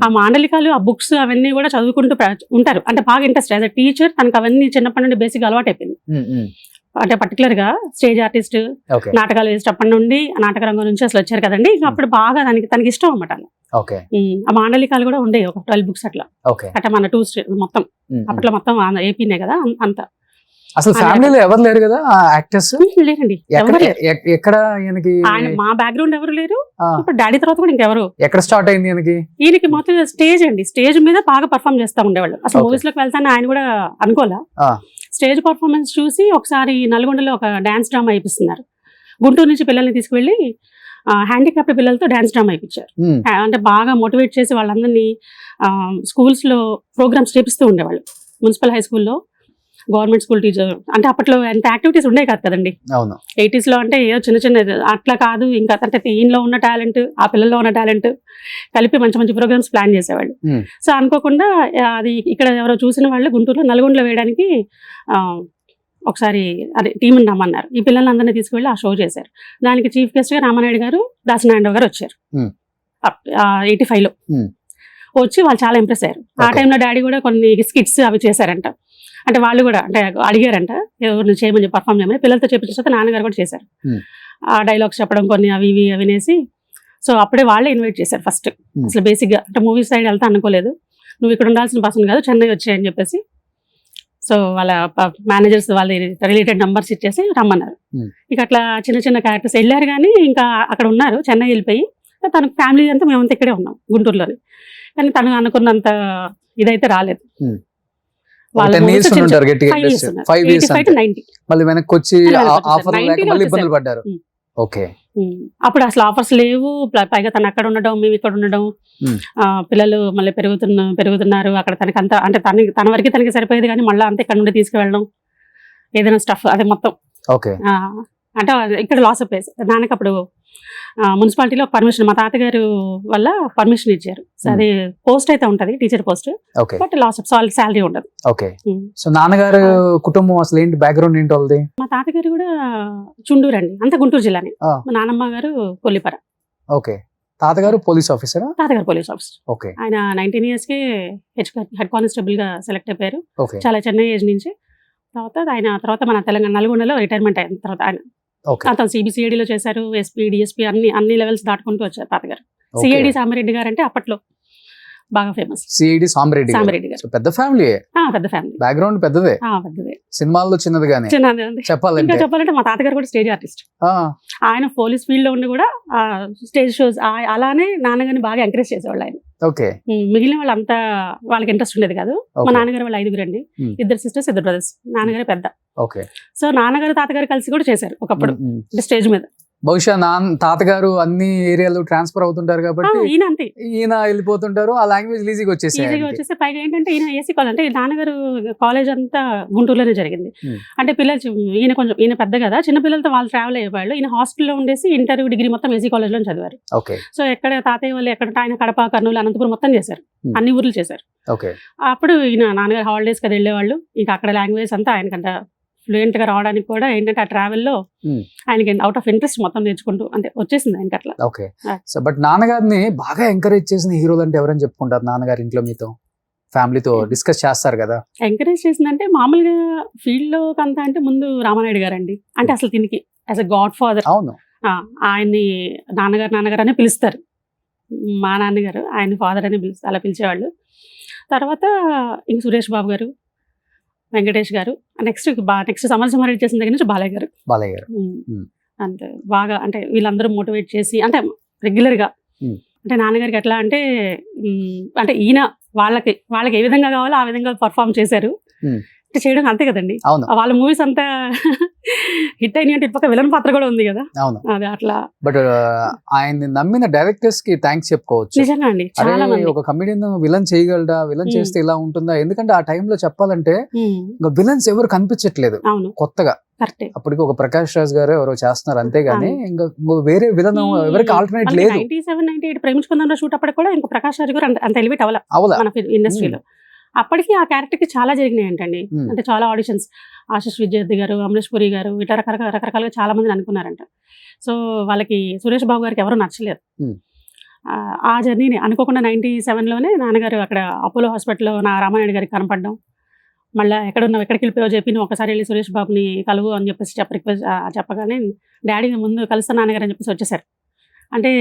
ఆ మాండలికాలు, ఆ బుక్స్ అవన్నీ కూడా చదువుకుంటూ ఉంటారు, అంటే బాగా ఇంట్రెస్ట్. యాజ్ అ టీచర్ తనకు అవన్నీ చిన్నప్పటి నుండి బేసిక్ అలవాటు అయిపోయింది. అంటే పర్టికులర్ గా స్టేజ్ ఆర్టిస్ట్, నాటకాలు వేసేటప్పటి నుండి నాటక రంగం నుంచి అసలు వచ్చారు కదండి, అప్పుడు బాగా తనకి ఇష్టం అన్నమాట. ఆ మాండలికాలు కూడా ఉండే ఒక 12 books అట్లా, అంటే మన 2 states మొత్తం అప్పట్లో మొత్తం ఏపీనే కదా అంతా. అసలు ఫ్యామిలీలో ఎవరు లేరు కదా యాక్టర్స్? లేరండి, ఎక్కడ మా బ్యాక్గ్రౌండ్ ఎవరు లేరు. ఇప్పుడు డాడీ తర్వాత కూడా ఇంకెవరు. ఎక్కడ స్టార్ట్ అయింది ఈయనకి మొత్తం స్టేజ్ అండి, స్టేజ్ మీద బాగా పర్ఫామ్ చేస్తా ఉండేవాళ్ళు. అసలు మూవీస్ లోకి వెళ్తాను ఆయన కూడా అనుకోలే. స్టేజ్ పర్ఫార్మెన్స్ చూసి ఒకసారి నల్గొండలో ఒక డాన్స్ డ్రామా అయిపిస్తున్నారు. గుంటూరు నుంచి పిల్లల్ని తీసుకువెళ్ళి హ్యాండిక్యాప్డ్ పిల్లలతో డాన్స్ డ్రామా ఇప్పించారు. అంటే బాగా మోటివేట్ చేసి వాళ్ళందరినీ స్కూల్స్లో ప్రోగ్రామ్స్ చేపిస్తూ ఉండేవాళ్ళు. మున్సిపల్ హై స్కూల్లో గవర్నమెంట్ స్కూల్ టీచర్ అంటే అప్పట్లో ఎంత యాక్టివిటీస్ ఉండే కాదు కదండి. అవును 80s లో అంటే ఏదో చిన్న చిన్న అట్లా కాదు, ఇంకా అంటే ఈయనలో ఉన్న టాలెంట్ ఆ పిల్లల్లో ఉన్న టాలెంట్ కలిపి మంచి మంచి ప్రోగ్రామ్స్ ప్లాన్ చేసేవాళ్ళు. సో అనుకోకుండా అది ఇక్కడ ఎవరో చూసిన వాళ్ళు గుంటూరులో నల్గొండలో వేయడానికి ఒకసారి అదే టీంని రమ్మన్నారు. ఈ పిల్లలందరినీ తీసుకువెళ్ళి ఆ షో చేశారు. దానికి చీఫ్ గెస్ట్ గా రామానాయుడు గారు, దాసనారాయణ గారు వచ్చారు 85 లో. వచ్చి వాళ్ళు చాలా ఇంప్రెస్ అయ్యారు. ఆ టైంలో డాడీ కూడా కొన్ని స్కిట్స్ అవి చేశారంట. అంటే వాళ్ళు కూడా అంటే అడిగారంట ఎవరిని చేయమని పర్ఫామ్ చేయమని. పిల్లలతో చేపించిన నాన్నగారు కూడా చేశారు. ఆ డైలాగ్స్ చెప్పడం కొన్ని అవి ఇవి వినేసి సో అప్పుడే వాళ్ళే ఇన్వైట్ చేశారు ఫస్ట్. అసలు బేసిక్గా అంటే మూవీ సైడ్ వెళ్తా అనుకోలేదు. నువ్వు ఇక్కడ ఉండాల్సిన పర్సన్ కాదు, చెన్నై వచ్చాయని చెప్పేసి సో వాళ్ళ మేనేజర్స్ వాళ్ళ రిలేటెడ్ నంబర్స్ ఇచ్చేసి రమ్మన్నారు. ఇక అట్లా చిన్న చిన్న క్యారెక్టర్స్ వెళ్ళారు. కానీ ఇంకా అక్కడ ఉన్నారు, చెన్నై వెళ్ళిపోయి తన ఫ్యామిలీ అంతా మేమంతా ఇక్కడే ఉన్నాం గుంటూరులోనే. కానీ తను అనుకున్నంత ఇదైతే రాలేదు. వాళ్ళ 10 years ఉంటారు గట్టిగా 5 years మళ్ళీ వెనక్కి వచ్చి ఆఫర్ లేక మళ్ళీ ఇబ్బందులు పడ్డారు. ఓకే అప్పుడు అసలు ఆఫర్స్ లేవు. పైగా తను అక్కడ ఉండడం మేము ఇక్కడ ఉండడం, పిల్లలు మళ్ళీ పెరుగుతున్నారు. అక్కడ తనకి అంతా అంటే తన వరకు తనకి సరిపోయేది. కానీ మళ్ళీ అంతా ఇక్కడ నుండి తీసుకువెళ్ళడం ఏదైనా స్టఫ్ అదే మొత్తం. ఓకే అంటే ఇక్కడ లాస్ ఆఫ్ ప్లేస్. నాన్నకి అప్పుడు మున్సిపాలిటీలో పర్మిషన్ మా తాతగారు వల్ల పర్మిషన్ ఇచ్చారు. సో అది పోస్ట్ అయితే ఉంటది, teacher post, but loss of salary ఉండదు. ఓకే సో నాన్నగారు కుటుంబం అసలు ఏంటి, బ్యాక్గ్రౌండ్ ఏంటి వాళ్ళది? మా తాతగారు కూడా చుండూరు అండి, అంత గుంటూరు జిల్లానే. మా నాన్నమ్మ గారు కొల్లిపర. ఓకే తాతగారు పోలీస్ ఆఫీసరా? తాతగారు పోలీస్ ఆఫీసర్. ఓకే ఆయన 19 years కే హెడ్ కానిస్టేబుల్ గా సెలెక్ట్ అయిపోయారు. చాలా చిన్న ఏజ్ నుంచి. తర్వాత మన తెలంగాణ నల్గొండలో రిటైర్మెంట్ అయిన తర్వాత ఆయన అతను సిబిసిఐడిలో చేశారు. ఎస్పీ డిఎస్పీ అన్ని లెవెల్స్ దాటుకుంటూ వచ్చారు తాతగారు. సిఐడి సామిరెడ్డి గారు అంటే అప్పట్లో బాగా ఫేమస్. సిఐడి సామిరెడ్డి గారు పెద్ద ఫ్యామిలీ. పెద్ద ఫ్యామిలీ, బ్యాక్గ్రౌండ్ పెద్దదే. సినిమాల్లో చిన్నది కానీ చెప్పాలంటే మా తాతగారు కూడా స్టేజ్ ఆర్టిస్ట్. ఆయన పోలీస్ ఫీల్డ్ లో ఉండి కూడా స్టేజ్ షోస్ అలానే నాన్నగారిని బాగా ఎంకరేజ్ చేసేవాళ్ళు ఆయన. ఓకే మిగిలిన వాళ్ళంతా వాళ్ళకి ఇంట్రెస్ట్ ఉండేది కాదు. మా నాన్నగారు వాళ్ళు 5 అండి, 2 sisters 2 brothers. నాన్నగారే పెద్ద. ఓకే సో నాన్నగారు తాతగారు కలిసి కూడా చేశారు ఒకప్పుడు స్టేజ్ మీద. బహుశా తాతగారు అన్ని ఏరియాలో ట్రాన్స్ఫర్ అవుతుంటారు కాబట్టి ఈయన వెళ్ళిపోతుంటారు. ఆ లాంగ్వేజ్ ఈజీగా వచ్చేసి పైగా ఏంటంటే ఈయన ఏసీ కాలేజ్ అంటే నాన్నగారు కాలేజ్ అంతా గుంటూరులోనే జరిగింది. అంటే పిల్లలు ఈయన పెద్ద కదా, చిన్న పిల్లలతో వాళ్ళు ట్రావెల్ అయ్యేవాళ్ళు. ఈయన హాస్టల్లో ఉండేసి ఇంటర్ డిగ్రీ మొత్తం ఏసీ కాలేజ్ లో చదివారు. సో ఎక్కడ తాతయ్య వాళ్ళు ఎక్కడ ఆయన కడప, కర్నూలు, అనంతపురం మొత్తం చేశారు, అన్ని ఊర్లు చేశారు. అప్పుడు ఈయన నాన్నగారు హాలిడేస్ కదా వెళ్ళేవాళ్ళు. ఇంకా అక్కడ లాంగ్వేజ్ అంతా ఆయనకంట ఫ్లూయెంట్ గా రావడానికి కూడా ఏంటంటే ఆ ట్రావెల్ లో ఆయనకి అవుట్ ఆఫ్ ఇంట్రెస్ట్ మొత్తం నేర్చుకుంటూ అంటే వచ్చేసింది ఆయనకి అట్లా. ఓకే సో బట్ నాన్నగారిని బాగా ఎంకరేజ్ చేసిన హీరోలు అంటే ఎవరని చెప్పుకుంటారు? నాన్నగారి ఇంట్లో మీతో ఫ్యామిలీతో డిస్కస్ చేస్తారు కదా. ఎంకరేజ్ చేసిందంటే మామూలుగా ఫీల్డ్ లో అంతా అంటే ముందు రామానాయుడు గారు అండి. అంటే అసలు దీనికి యాజ్ అ గాడ్ ఫాదర్. అవును ఆయన్ని నాన్నగారు అనే పిలుస్తారు. మా నాన్నగారు ఆయన ఫాదర్ అని అలా పిలిచేవాళ్ళు. తర్వాత ఇంక సురేష్ బాబు గారు, వెంకటేష్ గారు, నెక్స్ట్ సమరసింహారెడ్డి చేసిన దగ్గర నుంచి బాలయ్య గారు అంతే. బాగా అంటే వీళ్ళందరూ మోటివేట్ చేసి అంటే రెగ్యులర్ గా అంటే నాన్నగారికి ఎట్లా అంటే ఈయన వాళ్ళకి ఏ విధంగా కావాలో ఆ విధంగా పర్ఫామ్ చేశారు. చేయడం అంతే కదండి. వాళ్ళ మూవీస్ అంతా హిట్ అయినాయి అంటే పక్క విలన్ పాత్ర కూడా ఉంది కదా. అదే అట్లా. బట్ ఆయన నమ్మిన డైరెక్టర్స్ కి థ్యాంక్స్ చెప్పుకోవచ్చు. నిజంగా అండి, చాలా మంది ఒక కమెడియన్ విలన్ చేయగలడా, విలన్ చేస్తే ఇలా ఉంటుందా? ఎందుకంటే ఆ టైంలో చెప్పాలంటే ఇంకా విలన్స్ ఎవరు కనిపించట్లేదు కొత్తగా. అప్పటికి ఒక ప్రకాష్ రాజ్ గారు ఎవరో చేస్తున్నారు అంతేగాని ఇంకా వేరే విలన్ ఎవరికి ఆల్టర్నేట్ లేదు. 97, 98 ప్రేమించుకుందాం షూట్ అప్పటికి కూడా ఇంకా ప్రకాష్ రాజ్ గారు అంత ఎలివేట్ అవ్వాల మన ఇండస్ట్రీలో. అప్పటికి ఆ క్యారెక్టర్ కి చాలా జరిగినాయి అంటండి. అంటే చాలా ఆడిషన్స్. ఆశిష్ విద్యార్థి గారు, అమరీష్ పురి గారు ఇట్లా రకరకాలుగా చాలా మందిని అనుకున్నారంట. సో వాళ్ళకి సురేష్ బాబు గారికి ఎవరు నచ్చలేదు. ఆ జర్నీని అనుకోకుండా 97 లోనే నాన్నగారు అక్కడ అపోలో హాస్పిటల్లో రామానాయుడు గారికి కనపడడం, మళ్ళీ ఎక్కడికి వెళ్ళిపోయో చెప్పి నువ్వు ఒకసారి వెళ్ళి సురేష్ బాబుని కలువు అని చెప్పేసి చెప్పగానే డాడీ ముందు కలుస్తా నాన్నగారు అని చెప్పేసి వచ్చేసారు. అంటే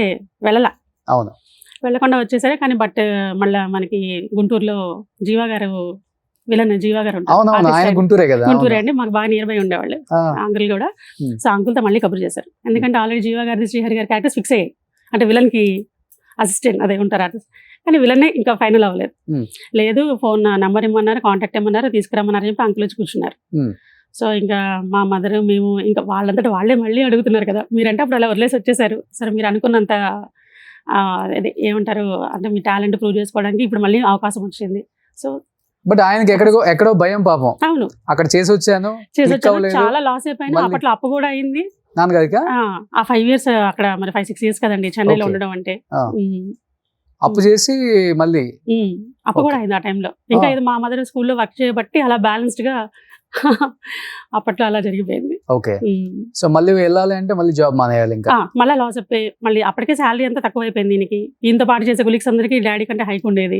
వెళ్ళకుండా వచ్చేసరే. కానీ బట్ మళ్ళీ మనకి గుంటూరులో జీవా గారు విలన్ గుంటూరే అండి, మాకు బాగా నియర్ బై ఉండేవాళ్ళు అంకుల్ కూడా. సో అంకుల్తో మళ్ళీ కబుర్ చేశారు. ఎందుకంటే ఆల్రెడీ జీవా గారి, శ్రీహరి గారి క్యారెక్టర్స్ ఫిక్స్ అయ్యాయి. అంటే విలన్ కి అసిస్టెంట్ అదే ఉంటారు ఆర్టిస్ట్. కానీ విలనే ఇంకా ఫైనల్ అవ్వలేదు. లేదు ఫోన్ నెంబర్ ఇమ్మన్నారు, కాంటాక్ట్ ఇమ్మన్నారు, తీసుకురమ్మన్నారు చెప్పి అంకుల్ వచ్చి కూర్చున్నారు. సో ఇంకా మా మదర్ మేము ఇంకా వాళ్ళంతటా వాళ్ళే మళ్ళీ అడుగుతున్నారు కదా, మీరంటే అప్పుడు అలా వదిలేసి వచ్చేసారు, సరే మీరు అనుకున్నంత అదే ఏమంటారు అంటే మీ టాలెంట్ ప్రూవ్ చేసుకోవడానికి ఇప్పుడు మళ్ళీ అవకాశం వచ్చింది. సో బట్ ఆయనకి ఎక్కడో భయం పాపం, అవును అక్కడ చేసి వచ్చాను చాలా లాస్ అయిపోయినా, అప్పట్లో అప్పు కూడా అయింది నాన్నగారికి. ఆ 5 years అక్కడ మరి 5-6 years కదండి చెన్నైలో ఉండడం అంటే. అప్పు చేసి మళ్ళీ అప్పు కూడా అయింది ఆ టైంలో. ఇంకా ఇది మా మదర్ స్కూల్లో వర్క్ చేయబట్టి అలా బ్యాలెన్స్డ్ గా అప్పట్లో అలా జరిగిపోయింది. ఓకే, సో మళ్ళీ వెళ్ళాలి అంటే మళ్ళీ జాబ్ మానేయాలి ఇంకా. మళ్ళీ లాస్ అయిపోయి మళ్ళీ అప్పటికే శాలరీ అంతా తక్కువ అయిపోయింది దీనికి. దీంతో పాటు చేసే కొలీగ్స్ అందరికీ డాడీ కంటే హైక్ ఉండేది.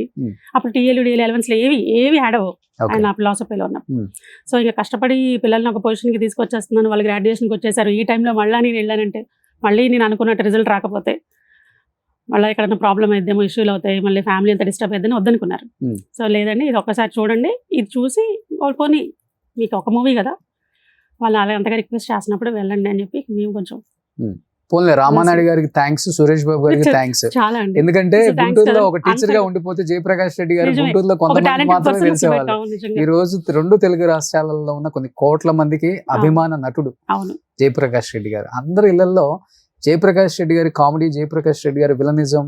అప్పుడు టీఎల్ డిఎల్ ఎలవెన్స్ ఏవి యాడ్ అవ్వవు ఆయన లాస్ అయిపోయి ఉన్నప్పుడు. సో ఇంకా కష్టపడి పిల్లల్ని ఒక పొజిషన్ కి తీసుకొచ్చేస్తున్నాను, వాళ్ళు గ్రాడ్యుయేషన్కి వచ్చేసారు. ఈ టైంలో మళ్ళీ నేను వెళ్ళానంటే మళ్ళీ నేను అనుకున్నట్టు రిజల్ట్ రాకపోతే మళ్ళీ ఎక్కడైనా ప్రాబ్లం అయిద్దేమో, ఇష్యూలు అవుతాయి, మళ్ళీ ఫ్యామిలీ అంతా డిస్టర్బ్ అయిద్దని వద్దనుకున్నారు. సో లేదండి ఇది ఒక్కసారి చూడండి, ఇది చూసి పోనీ మీకు ఒక మూవీ కదా, వాళ్ళు అలా అంతగా రిక్వెస్ట్ చేసినప్పుడు వెళ్ళండి అని చెప్పి మేము కొంచెం పోన్లే. రామానాయుడు గారికి థ్యాంక్స్, సురేష్ బాబు గారికి థ్యాంక్స్. చాలా అండి, ఎందుకంటే గుంటూరులో ఒక టీచర్ గా ఉండిపోతే జయప్రకాష్ రెడ్డి గారు గుంటూరులో కొంతమంది మాత్రమే తెలిసేవాళ్ళు. ఈ రోజు 2 తెలుగు రాష్ట్రాలలో ఉన్న కొన్ని కోట్ల మందికి అభిమాన నటుడు జయప్రకాష్ రెడ్డి గారు. అందరి ఇళ్లలో జయప్రకాష్ రెడ్డి గారి కామెడీ, జయప్రకాష్ రెడ్డి గారి విలనిజం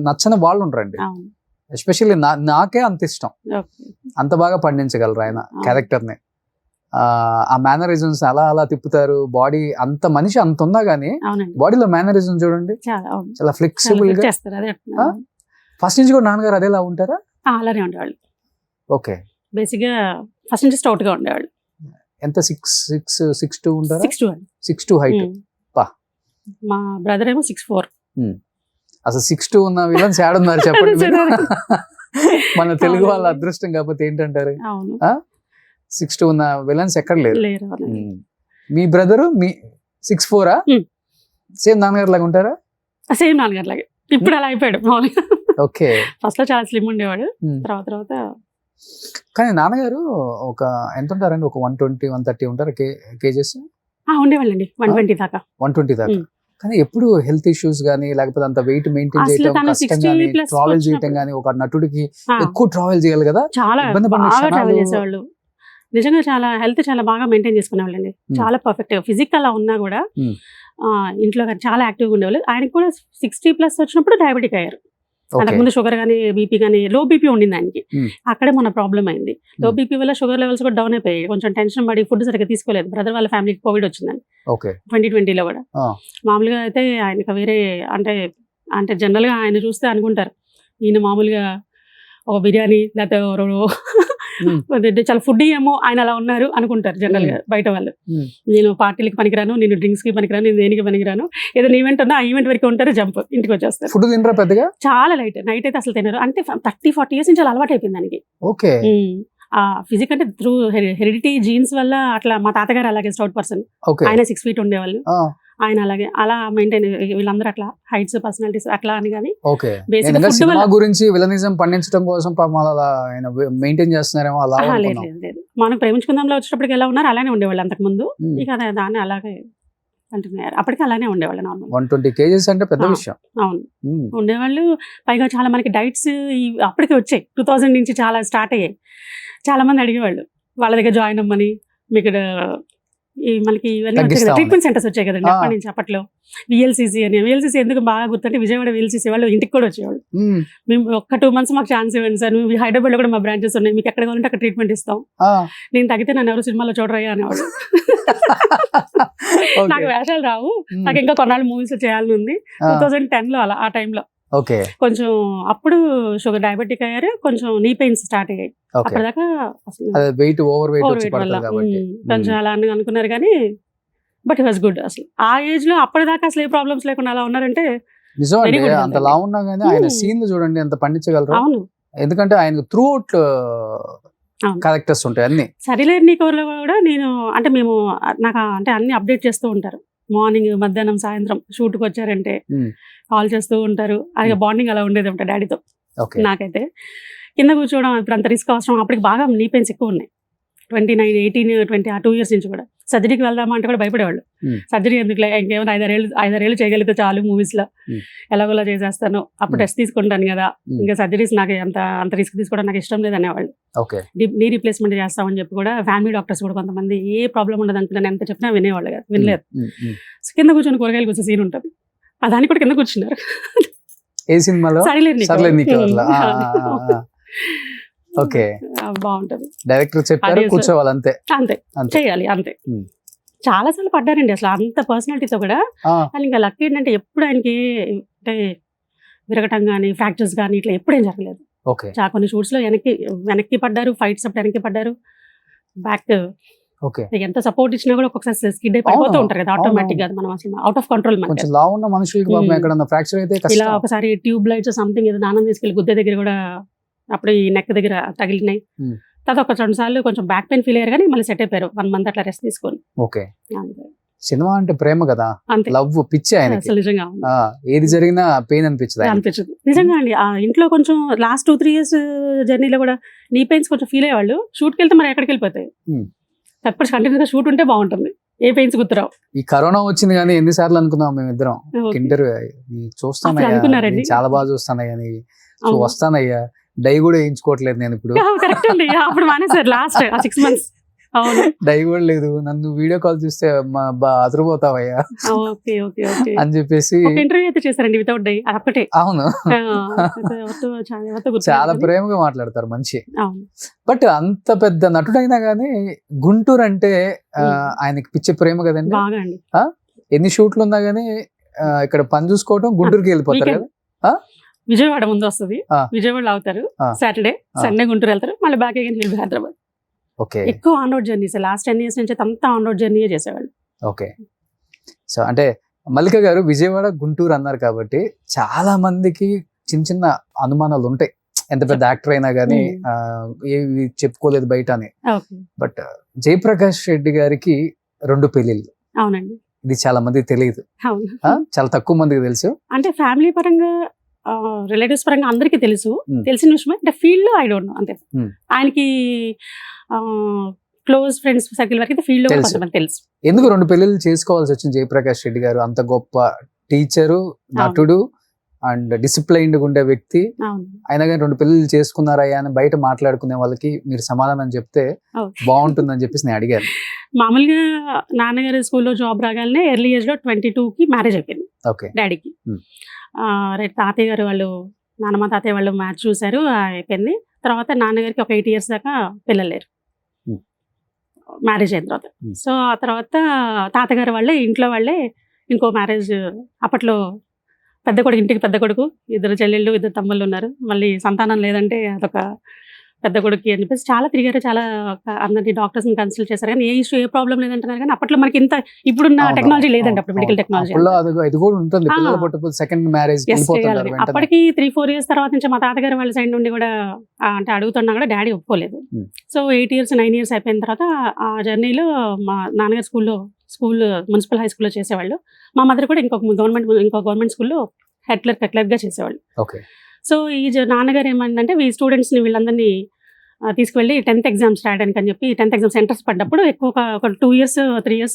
నచ్చని వాళ్ళు ఉండరండి. ఎస్పెషల్లీ నాకే అంత ఇష్టం, అంత బాగా పండించగలరు ఆయన క్యారెక్టర్ ని. ఆ మేనరిజమ్స్ అలా తిప్పుతారు. బాడీ అంత మనిషి అంత ఉన్నా గానీ బాడీలో మేనరిజం చూడండి చాలా ఫ్లెక్సిబుల్ గా. ఫస్ట్ నుంచి కూడా నాన్నగారు అదేలా ఉంటారా? అలానే ఉండేవాళ్ళు. ఓకే, బేసిక్ గా ఫస్ట్ నుంచి స్టౌట్ గా ఉండేవాళ్ళు. ఎంత 6'2" ఉంటారా? 6'2" హైట్. మా బ్రదర్ ఏమో 6'4". అసలు 6'2" ఉన్న విలన్స్ ఏడున్నారు చెప్పండి. మన తెలుగు వాళ్ళ అదృష్టం కాకపోతే ఏంటంటారు? 6'2" ఉన్న విలన్స్ ఎక్కడ లేరు. మీ బ్రదరు మీ 6'4"ఆ? సేమ్ నాన్నగారు లాగా ఉంటారా? సేమ్ నాన్నగారు లాగే. ఇప్పుడు అలా అయిపోయాడు. ఓకే, ఫస్ట్ లో చాలా స్లిమ్ ఉండేవాడు, తర్వాత కానీ నాన్నగారు ఒక ఎంత ఉంటారండి? ఒక 120-130 ఉంటారా కేజెస్? ఉండేవాళ్ళండి 120 దాకా. 120 దాకా. కానీ ఎప్పుడు హెల్త్ ఇష్యూస్ గానీ లేకపోతే అంత వెయిట్ మెయింటైన్ చేయడం కష్టం గానీ, ట్రావెల్ చేయడం గానీ, ఒక నటుడికి ఎక్కువ ట్రావెల్ చేయాలి కదా, చాలా ట్రావెల్ చేసేవాళ్ళు. నిజంగా చాలా హెల్త్ చాలా బాగా మెయింటైన్ చేసుకునేవాళ్ళండి. చాలా పర్ఫెక్ట్. ఫిజికల్ అలా ఉన్నా కూడా ఇంట్లో చాలా యాక్టివ్గా ఉండేవాళ్ళు. ఆయనకి కూడా 60+ వచ్చినప్పుడు డయాబెటిక్ అయ్యారు. అంతకుముందు షుగర్ కానీ బీపీ కానీ, లో బీపీ ఉండింది ఆయనకి. అక్కడే మన ప్రాబ్లం అయింది. లో బీపీ వల్ల షుగర్ లెవెల్స్ కూడా డౌన్ అయిపోయాయి. కొంచెం టెన్షన్ పడి ఫుడ్ సరిగ్గా తీసుకోలేదు. బ్రదర్ వాళ్ళ ఫ్యామిలీకి కోవిడ్ వచ్చిందని 2020లో కూడా. మామూలుగా అయితే ఆయనకి వేరే అంటే జనరల్ గా ఆయన చూస్తే అనుకుంటారు ఈయన మామూలుగా ఒక బిర్యానీ లేకపోతే చాలా ఫుడ్ ఏమో ఆయన అలా ఉన్నారు అనుకుంటారు జనరల్ గా బయట వాళ్ళు. నేను పార్టీలకి పనికిరాను, నేను డ్రింక్స్ కి పనికిరాను, నేను దేనికి పనికిరాను, ఏదైనా ఈవెంట్ ఉన్నా ఆ ఈవెంట్ వరకు ఉంటారు, జంప్ ఇంటికి వచ్చేస్తారు. ఫుడ్ తినరా పెద్దగా? చాలా లైట్. నైట్ అయితే అసలు తినరు. అంటే 30-40 years నుంచి అలా అలవాటు అయిపోయింది దానికి. ఓకే, ఆ ఫిజిక్ అంటే త్రూ హెరిడిటీ జీన్స్ వల్ల అట్లా. మా తాతగారు అలాగే స్టౌట్ పర్సన్, ఆయన 6 feet ఉండేవాళ్ళు. ఆయన అలాగే అలా మెయింటైన్, వీళ్ళందరూ అట్లా హైట్స్ పర్సనాలిటీస్ అట్లా అని. కానీ సినిమా గురించి విలనిజం పండించడం కోసం మెయింటైన్ చేస్తున్నారేమో అలా. లేదు, మనం ప్రేమించుకుందాంలో వచ్చేటప్పటికి ఎలా ఉన్నారు అలానే ఉండేవాళ్ళు అంతకు ముందు. ఇక దాన్ని అలాగే కంటిన్యూ అయ్యారు. అప్పటికి అలానే ఉండేవాళ్ళు. నార్మల్ 120 kgs అంటే పెద్ద విషయం. అవును, ఉండేవాళ్ళు. పైగా చాలా మనకి డైట్స్ అప్పటికే వచ్చాయి. 2000 నుంచి చాలా స్టార్ట్ అయ్యాయి. చాలా మంది అడిగేవాళ్ళు వాళ్ళ దగ్గర జాయిన్ అవ్వమని. మీకు మనకి ఇవన్నీ ట్రీట్మెంట్ సెంటర్స్ వచ్చాయి కదండి అప్పటి నుంచి. అప్పట్లో విఎల్సిసి అని. విఎల్సిసి ఎందుకు బాగా గుర్తుంటే విజయవాడ విఎల్సిసి వాళ్ళు ఇంటికి కూడా వచ్చేవాళ్ళు. మేము ఒక్క 2 months మాకు ఛాన్స్ ఇవ్వండి సార్, మేము హైదరాబాద్ లో కూడా మా బ్రాంచెస్ ఉన్నాయి, మీకు ఎక్కడ కావాలంటే అక్కడ ట్రీట్మెంట్ ఇస్తాం, నేను తగ్గితే నన్ను ఎవరు సినిమాలో చూడరయ్యా అనేవాళ్ళు. నాకు వేషాలు రావు, నాకు ఇంకా కొన్నాళ్ళు మూవీస్ చేయాలని ఉంది. 2010లో అలా ఆ టైంలో కొంచెం అప్పుడు షుగర్ డయాబెటిక్ అయ్యారు, కొంచెం నీ పెయిన్స్ స్టార్ట్ అయ్యాయి. అప్పటిదాకా కొంచెం అలా అనుకున్నారు కానీ బట్ ఇట్ వాస్ గుడ్. అసలు ఆ ఏజ్ లో అప్పటిదాకా అసలు ఏ ప్రాబ్లమ్స్ లేకుండా అలా ఉన్నారంటే అంతలా ఉన్నా కానీ ఆయన సీన్లు చూడండి ఎంత పండించగలరు. అవును, ఎందుకంటే ఆయన త్రూ అవుట్ క్యారెక్టర్స్ ఉంటాయి అన్ని. సరిలేరు నీకోర్లో కూడా నేను అంటే మేము నాకు అంటే అన్ని అప్డేట్ చేస్తూ ఉంటారు. మార్నింగ్, మధ్యాహ్నం, సాయంత్రం షూట్కి వచ్చారంటే కాల్ చేస్తూ ఉంటారు. అది బాండింగ్ అలా ఉండేది ఉంటా డాడీతో. నాకైతే కింద కూర్చోవడం ఇప్పుడు అంత రిస్క్ అవసరం. అప్పటికి బాగా నీ పెయిన్స్ ఎక్కువ ఉన్నాయి. 29, 18, 20 ఆ 2 years నుంచి కూడా సర్జరీకి వెళ్దామా అంటే కూడా భయపడేవాళ్ళు. Hmm. సర్జరీ ఎందుకులే, ఇంకేమైనా 5-6 ఏళ్ళు చేయగలిగితే చాలు మూవీస్లో, Hmm. ఎలాగోలా చేసేస్తాను, అప్పుడు టెస్ట్ తీసుకుంటాను కదా, Hmm. ఇంకా సర్జరీస్ నాకు అంత రిస్క్ తీసుకోవడం నాకు ఇష్టం లేదు అనేవాళ్ళు. ఓకే. నీ రీప్లేస్మెంట్ చేస్తామని చెప్పి కూడా ఫ్యామిలీ డాక్టర్స్ కూడా కొంతమంది ఏ ప్రాబ్లం ఉండదు అనుకున్నాను, ఎంత చెప్పినా వినేవాళ్ళు కదా, వినలేదు. సో కింద కూర్చొని కూరగాయలు కూర్చొని సీన్ ఉంటుంది, దానికి కూడా కింద కూర్చున్నారు. ఏ సినిమాలో? సర్లేదు నీకు వదల. ఓకే, బాగుంటది. డైరెక్టర్ చెప్పారు కూర్చోవాలి అంతే. అంతే చేయాలి అంతే. చాలా సార్లు పడ్డారండి అసలు అంత పర్సనాలిటీతో కూడా. కానీ ఇంకా లక్ ఏంటంటే ఎప్పుడు ఆయనకి అంటే విరగటం కానీ ఫ్రాక్చర్స్ కానీ ఇట్లా ఎప్పుడేం జరగలేదు. ఓకే. కొన్ని షూట్స్ లో వెనక్కి పడ్డారు, ఫైట్స్ అప్పుడు వెనక్కి పడ్డారు, బ్యాక్ ఓకే. ఎంత సపోర్ట్ ఇచ్చినా కూడా ఒక్కొక్కసారి స్కిడ్ అయి పడిపోతూ ఉంటారు కదా ఆటోమేటిక్ గా, మనం అసలు అవుట్ ఆఫ్ కంట్రోల్. కొంచెం లావు ఉన్న మనుషులకి పాపం ఎక్కడన్నా ఫ్రాక్చర్ అయితే కష్టం. ఇలా ఒకసారి ట్యూబ్ లైట్స్ సంథింగ్ ఏదో దానం తీసుకెళ్లి గుద్దే దగ్గర కూడా అప్పుడు ఈ నెక్ దగ్గర తగిలినాయి. తర్వాత ఒక 2 సార్లు కొంచెం బ్యాక్ పెయిన్ ఫీల్ అయ్యారు కానీ మళ్ళీ సెట్ అయిపోయారు 1 month అట్లా రెస్ట్ తీసుకొని. ఓకే. సినిమా అంటే ప్రేమ కదా, అంతే, లవ్ పిచ్చి ఆయనకి. అసలు నిజంగా ఏది జరిగినా పెయిన్ అనిపించదు నిజంగా అండి. ఆ ఇంట్లో కొంచెం లాస్ట్ 2-3 years జర్నీలో కూడా నీ పెయిన్స్ కొంచెం ఫీల్ అయ్యేవాళ్ళు. షూట్కి వెళ్తే మరి ఎక్కడికి వెళ్ళిపోతాయి, తప్పటి కంటిన్యూస్ గా షూట్ ఉంటే బాగుంటుంది, ఏ పెయిన్స్ గుర్తురావు. ఈ కరోనా వచ్చింది కానీ ఎన్నిసార్లు అనుకున్నాం మేమిద్దరం, ఇంటర్వ్యూ చూస్తానయ్యా, చాలా బాగా చూస్తానయ్యా, వస్తానయ్యా, డై కూడా వేయించుకోవట్లేదు నేను ఇప్పుడు. కరెక్ట్ అండి, అప్పుడు మానేసారు లాస్ట్ 6 months. అవును, డై కూడా లేదు, నన్ను వీడియో కాల్ చూస్తే అదిరిపోతావయ్యా అని చెప్పేసి ఇంటర్వ్యూ అయితే చేశారండి వితౌట్ డై, అదొక్కటే. అవును, చాలా ప్రేమగా మాట్లాడతారు, మంచి. బట్ అంత పెద్ద నటుడైనా గానీ గుంటూరు అంటే ఆయనకి పిచ్చే ప్రేమ కదండి. బాగా అండి, ఎన్ని షూట్లు ఉన్నా గానీ ఇక్కడ పని చూసుకోవడం గుంటూరుకి వెళ్ళిపోతారు కదా. విజయవాడ ముందు వస్తుంది, విజయవాడలో అవుతారు, సాటర్డే సండే గుంటూరు వెళ్తారు, మళ్ళీ బ్యాక్ అగైన్ హైదరాబాద్. ఓకే. ఎక్కువ on road journeys, last 10 years నుంచి అంతా ఆన్ రోడ్ జర్నీ చేసేవాళ్ళు. ఓకే. సో అంటే మల్లిక గారు విజయవాడ గుంటూరు అన్నారు కాబట్టి చాలా మందికి చిన్న చిన్న అనుమానాలు ఉంటాయి, ఎంత పెద్ద యాక్టర్ అయినా గానీ ఏవి చెప్పుకోలేదు బయట అని. బట్ జయప్రకాష్ రెడ్డి గారికి 2 పెళ్లిళ్ళు. అవునండి, ఇది చాలా మందికి తెలియదు, చాలా తక్కువ మందికి తెలుసు. అంటే ఫ్యామిలీ పరంగా రిలేటివ్స్ పరంగా అందరికీ తెలుసు, తెలిసిన విషయమే. అంటే ఫీల్డ్ లో ఐ డోంట్ నో అంతే. ఆయనకి క్లోజ్ ఫ్రెండ్స్ సర్కిల్ వరకు ఫీల్డ్ లో కొంతమంది తెలుసు. ఎందుకు 2 పెళ్లిళ్ళు చేసుకోవాల్సి వచ్చింది జయప్రకాష్ రెడ్డి గారు? అంత గొప్ప టీచరు, నటుడు అండ్ డిసిప్లైన్డ్ ఉండే వ్యక్తి, అయినా కానీ 2 పెళ్లిళ్ళు చేసుకున్నారయ్యా అని బయట మాట్లాడుకునే వాళ్ళకి మీరు సమాధానం చెప్తే బాగుంటుందని చెప్పేసి నేను అడిగాను. మామూలుగా నాన్నగారు స్కూల్లో జాబ్ రాగానే ఎర్లీ ఏజ్ లో 22కి మ్యారేజ్ అయిపోయింది డాడీకి. తాతయ్య గారు వాళ్ళు, నాన్నమ్మ తాతయ్య వాళ్ళు మ్యాచ్ చూసారు, అయిపోయింది. తర్వాత నాన్నగారికి ఒక 8 years దాకా పిల్లలు లేరు మ్యారేజ్ అయిన తర్వాత. సో ఆ తర్వాత తాతగారు వాళ్ళే ఇంట్లో వాళ్ళే ఇంకో మ్యారేజ్, అప్పట్లో పెద్ద కొడుకు, ఇంటికి పెద్ద కొడుకు, 2 చెల్లెళ్ళు 2 తమ్ముళ్ళు ఉన్నారు, మళ్ళీ సంతానం లేదంటే అదొక పెద్ద కొడుకు అని చెప్పేసి చాలా తిరిగారు, చాలా అందరినీ డాక్టర్స్ని కన్సల్ట్ చేశారు, కానీ ఏ ఇష్యూ ఏ ప్రాబ్లం లేదంటున్నారు. కానీ అప్పట్లో మనకి ఇంత ఇప్పుడున్న టెక్నాలజీ లేదండి, అప్పుడు మెడికల్ టెక్నాలజీ. అప్పటికి 3-4 years తర్వాత నుంచి మా తాతగారు వాళ్ళ సైడ్ నుండి కూడా అంటే అడుగుతున్నా కూడా డాడీ ఒప్పుకోలేదు. సో 8 years 9 years అయిపోయిన తర్వాత ఆ జర్నీలో మా నాన్నగారు స్కూల్ మున్సిపల్ హై స్కూల్లో చేసేవాళ్ళు, మా మదర్ కూడా ఇంకో గవర్నమెంట్ స్కూల్లో హెడ్ క్లర్క్గా చేసేవాళ్ళు. సో ఈ నాన్నగారు ఏమంటే ఈ స్టూడెంట్స్ని వీళ్ళందరినీ తీసుకువెళ్ళి 10th exams రాయడానికి అని చెప్పి 10th exam సెంటర్స్ పడ్డప్పుడు ఎక్కువ ఒక 2 years 3 years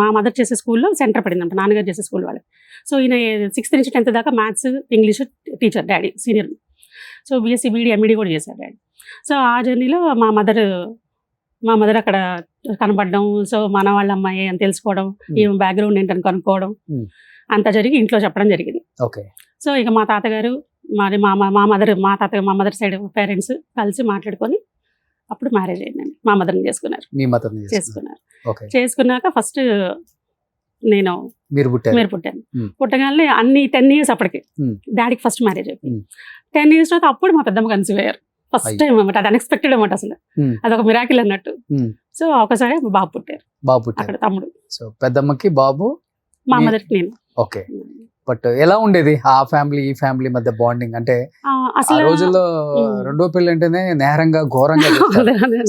మా మదర్ చేసే స్కూల్లో సెంటర్ పడిందంట, నాన్నగారు చేసే స్కూల్ వాళ్ళకి. సో ఈయన 6th నుంచి 10th దాకా maths English teacher daddy senior. So BSc BD MD కూడా చేశారు డాడీ. సో ఆ జర్నీలో మా మదర్ అక్కడ కనపడడం, సో మన వాళ్ళ అమ్మాయి అని తెలుసుకోవడం, ఏం బ్యాక్గ్రౌండ్ ఏంటని కనుక్కోవడం, అంతా జరిగి ఇంట్లో చెప్పడం జరిగింది. సో ఇక మా తాతగారు మరి మా మదర్ సైడ్ పేరెంట్స్ కలిసి మాట్లాడుకొని అప్పుడు మ్యారేజ్ అయిందండి. మా మదర్ని చేసుకున్నారు. చేసుకున్నాక ఫస్ట్ మీరు పుట్టాను. పుట్టగానే అన్ని 10 years అప్పటికి డాడీకి ఫస్ట్ మ్యారేజ్ అయిపోయింది. 10 years తర్వాత అప్పుడు మా పెద్దమ్మ కన్సీవ్ అయ్యారు, ఫస్ట్ టైం అనమాట. అది అన్ఎక్స్పెక్టెడ్ అనమాట, అసలు అదొక మిరాకిల్ అన్నట్టు. సో ఒకసారి బాబు పుట్టారు, అక్కడ తమ్ముడు. సో పెద్దమ్మకి బాబు, మా మదర్కి నేను. ఓకే. బట్ ఎలా ఉండేది ఆ ఫ్యామిలీ ఈ ఫ్యామిలీ మధ్య బాండింగ్? అంటే ఆ రోజుల్లో 2వ పెళ్లి అంటేనే నేరంగా ఘోరంగా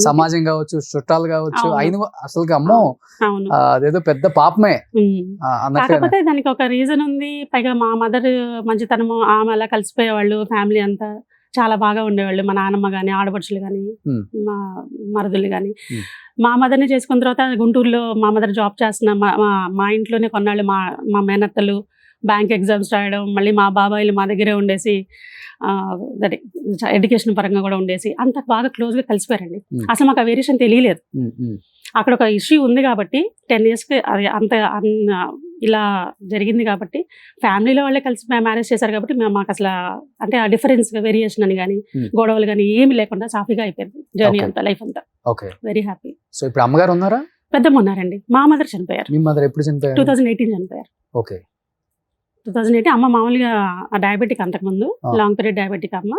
సమాజం కావచ్చు, చుట్టాలు కావచ్చు, అయిన అసలు అమ్మో అదేదో పెద్ద పాపమే కాకపోతే దానికి ఒక రీజన్ ఉంది. పైగా మా మదర్ మంచితనము, ఆమె అలా కలిసిపోయేవాళ్ళు ఫ్యామిలీ అంతా. చాలా బాగా ఉండేవాళ్ళు. మా నాన్నమ్మ కానీ, ఆడపడుచులు కానీ, Hmm. మా మరుదులు కానీ. Hmm. మా మదర్ని చేసుకున్న తర్వాత గుంటూరులో మా మదర్ జాబ్ చేస్తున్న మా ఇంట్లోనే కొన్నాళ్ళు మా మేనత్తలు బ్యాంక్ ఎగ్జామ్స్ రాయడం, మళ్ళీ మా బాబాయిలు మా దగ్గరే ఉండేసి ఎడ్యుకేషన్ పరంగా కూడా ఉండేసి అంత బాగా క్లోజ్గా కలిసిపోయారండి. Hmm. అసలు మాకు ఆ వేరియేషన్ తెలియలేదు. అక్కడ ఒక ఇష్యూ ఉంది కాబట్టి 10 yearsకి అది ఇలా జరిగింది కాబట్టి ఫ్యామిలీలో వాళ్ళే కలిసి మ్యారేజ్ చేశారు కాబట్టి మాకు అసలు అంటే ఆ డిఫరెన్స్ వేరియేషన్ అని కానీ గొడవలు కానీ ఏమి లేకుండా సాఫీగా అయిపోయింది జర్నీ Okay. అంతా, లైఫ్ అంతా. ఓకే. Very happy. సో ఇప్పుడు అమ్మగారు ఉన్నారా? పెద్దమ్మ ఉన్నారండి. మా మదర్ చనిపోయారు. మీ మదర్ ఎప్పుడు చనిపోయారు? 2018 చనిపోయారు. ఓకే. 2018 అమ్మ మామూలుగా డయాబెటిక్, అంతకుముందు లాంగ్ పీరియడ్ డయాబెటిక్ అమ్మ.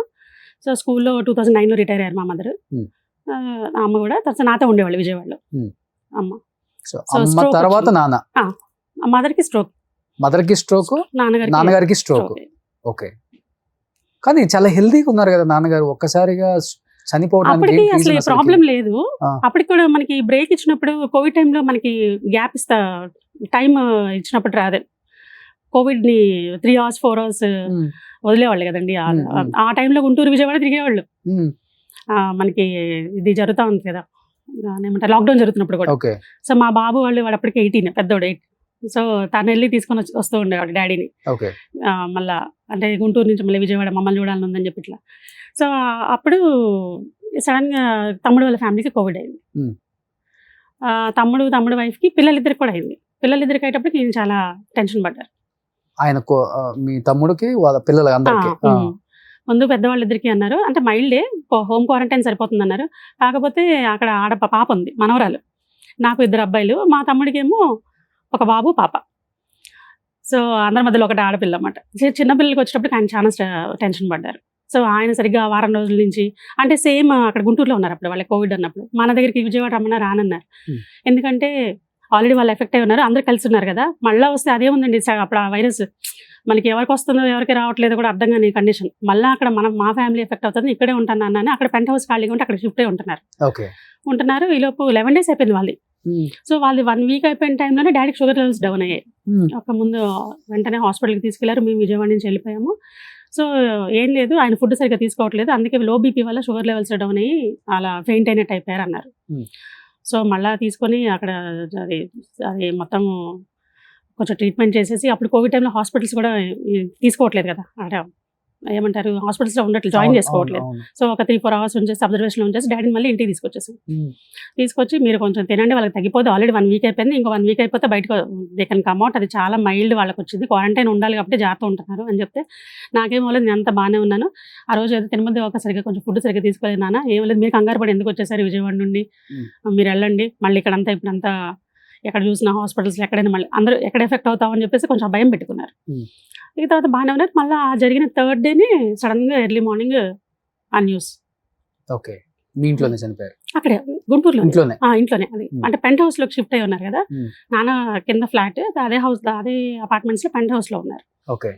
సో స్కూల్లో 2009లో రిటైర్ అయ్యారు మా మదర్. Hmm. అమ్మ కూడా తర్వాత నాతో ఉండేవాళ్ళు విజయవాడలో. అమ్మ సో So, అమ్మ stroke తర్వాత వచ్చింది. నాన్న. మదర్కి స్ట్రోక్, మదర్కి స్ట్రోక్, నాన్నగారికి స్ట్రోక్. stroke. ఓకే. కానీ చాలా హెల్దీగా ఉన్నారు కదా నాన్నగారు, ఒక్కసారిగా చనిపోవడానికి అప్పటికి ఏం అసలు reason అసలుకి? ప్రాబ్లం లేదు. ఆ. అప్పటికి కూడా మనకి బ్రేక్ ఇచ్చినప్పుడు కోవిడ్ టైంలో మనకి గ్యాప్ టైం ఇచ్చినప్పుడు రాదే. కోవిడ్ని 3 hours 4 hours Hmm. వదిలేవాళ్ళు కదండి. ఆ టైంలో గుంటూరు విజయవాడ తిరిగేవాళ్ళు. Hmm. మనకి ఇది జరుగుతూ ఉంది కదా, ఏమంటారు, లాక్డౌన్ జరుగుతున్నప్పుడు కూడా. ఓకే. సో మా బాబు వాడు అప్పటికి 18, పెద్దోడు 8. సో తను వెళ్ళి తీసుకొని వస్తూ ఉండేవాడు డాడీని. ఓకే. మళ్ళా అంటే గుంటూరు నుంచి మళ్ళీ విజయవాడ మమ్మల్ని చూడాలని ఉందని చెప్పి ఇట్లా. సో అప్పుడు సడన్గా తమ్ముడు వాళ్ళ ఫ్యామిలీకి కోవిడ్ అయింది. Hmm. తమ్ముడు వైఫ్కి పిల్లలిద్దరికి కూడా అయింది. పిల్లలిద్దరికి అయ్యేటప్పటికి నేను చాలా టెన్షన్ పడ్డారు. ఆయన మీ తమ్ముడికి వాళ్ళ పిల్లలు అందరికి. ముందు పెద్దవాళ్ళిద్దరికి అన్నారు, అంటే మైల్డే, హోమ్ క్వారంటైన్ సరిపోతుంది అన్నారు. కాకపోతే అక్కడ పాప ఉంది, మనవరాలు. నాకు 2 అబ్బాయిలు, మా తమ్ముడికి ఏమో ఒక బాబు పాప. సో అందరి మధ్యలో ఒకటి ఆడపిల్ల అన్నమాట. చిన్న పిల్లలకి వచ్చేటప్పుడు ఆయన చాలా టెన్షన్ పడ్డారు. సో ఆయన సరిగ్గా వారం రోజుల నుంచి, అంటే సేమ్ అక్కడ గుంటూరులో ఉన్నారు అప్పుడు, వాళ్ళకి కోవిడ్ అన్నప్పుడు మన దగ్గరికి విజయవాడ రమ్మన్నా రానన్నారు. ఎందుకంటే ఆల్రెడీ వాళ్ళు ఎఫెక్ట్ అయి ఉన్నారు, అందరూ కలిసి ఉన్నారు కదా. మళ్ళీ వస్తే అదేముందండి, అప్పుడు ఆ వైరస్ మనకి ఎవరికి వస్తుందో ఎవరికి రావట్లేదో కూడా అర్థం కాని కండిషన్. మళ్ళీ అక్కడ మా ఫ్యామిలీ ఎఫెక్ట్ అవుతుంది, ఇక్కడే ఉంటాను అన్నాను. అక్కడ పెంట్ హౌస్ ఖాళీగా ఉంటే అక్కడ షిఫ్ట్ అయి ఉంటున్నారు. ఈ లోపు 11 days అయిపోయింది వాళ్ళది. సో వాళ్ళు 1 week అయిపోయిన టైంలోనే డాడీకి షుగర్ లెవెల్స్ డౌన్ అయ్యాయి. ఒక ముందు వెంటనే హాస్పిటల్కి తీసుకెళ్లారు. మేము విజయవాడ నుంచి వెళ్ళిపోయాము. సో ఏం లేదు, ఆయన ఫుడ్ సరిగ్గా తీసుకోవట్లేదు, అందుకే లో బీపీ వల్ల షుగర్ లెవెల్స్ డౌన్ అయ్యి అలా ఫెయింట్ అయినట్టు అయిపోయారు అన్నారు. సో మళ్ళీ తీసుకొని అక్కడ అది మొత్తం కొంచెం ట్రీట్మెంట్ చేసేసి, అప్పుడు కోవిడ్ టైంలో హాస్పిటల్స్ కూడా తీసుకోవట్లేదు కదా, అక్కడ ఏమంటారు, హాస్పిటల్స్లో ఉండట్లు జాయిన్ చేసుకోవట్లేదు. సో ఒక 3-4 hours ఉంచేసి అబ్జర్వేషన్లో ఉంచేసి డాడీని మళ్ళీ ఇంటికి తీసుకొచ్చేసాం. తీసుకొచ్చి మీరు కొంచెం తినండి, వాళ్ళకి తగ్గిపోతే, ఆల్రెడీ 1 week అయిపోయింది, ఇంకో 1 week అయిపోతే బయటకు దే కెన్ కమ్ అవుట్, అది చాలా మైల్డ్ వాళ్ళకి వచ్చింది, క్వారంటైన్ ఉండాలి కాబట్టి జాగ్రత్త ఉంటున్నారు అని చెప్తే, నాకేమో లేదు, నేను అంతా బాగానే ఉన్నాను. ఆ రోజు ఏదో తినమధ్య సరిగ్గా కొంచెం ఫుడ్ సరిగ్గా తీసుకోలేదు నాన్న, ఏం లేదు, మీరు కంగారు పడి ఎందుకు వచ్చేసారు విజయవాడ నుండి, మీరు వెళ్ళండి, మళ్ళీ ఇక్కడంతా ఇప్పుడంతా ఎక్కడ చూసిన హాస్పిటల్స్ ఎక్కడైనా మళ్ళీ అందరూ ఎక్కడ ఎఫెక్ట్ అవుతామని చెప్పేసి కొంచెం భయం పెట్టుకున్నారు. ఈ తర్వాత బాగానే ఉన్నారు. మళ్ళీ జరిగిన 3rd day సడన్గా ఎర్లీ మార్నింగ్ ఆ న్యూస్. ఓకే. మీ ఇంట్లోనే చనిపోయారు? అక్కడే గుంటూరులో ఇంట్లోనే. అది అంటే పెంట్ హౌస్ లోకి షిఫ్ట్ అయి ఉన్నారు కదా, నాన్న కింద ఫ్లాట్, అదే అపార్ట్మెంట్స్ లో పెంట్ హౌస్ లో ఉన్నారు. ఓకే.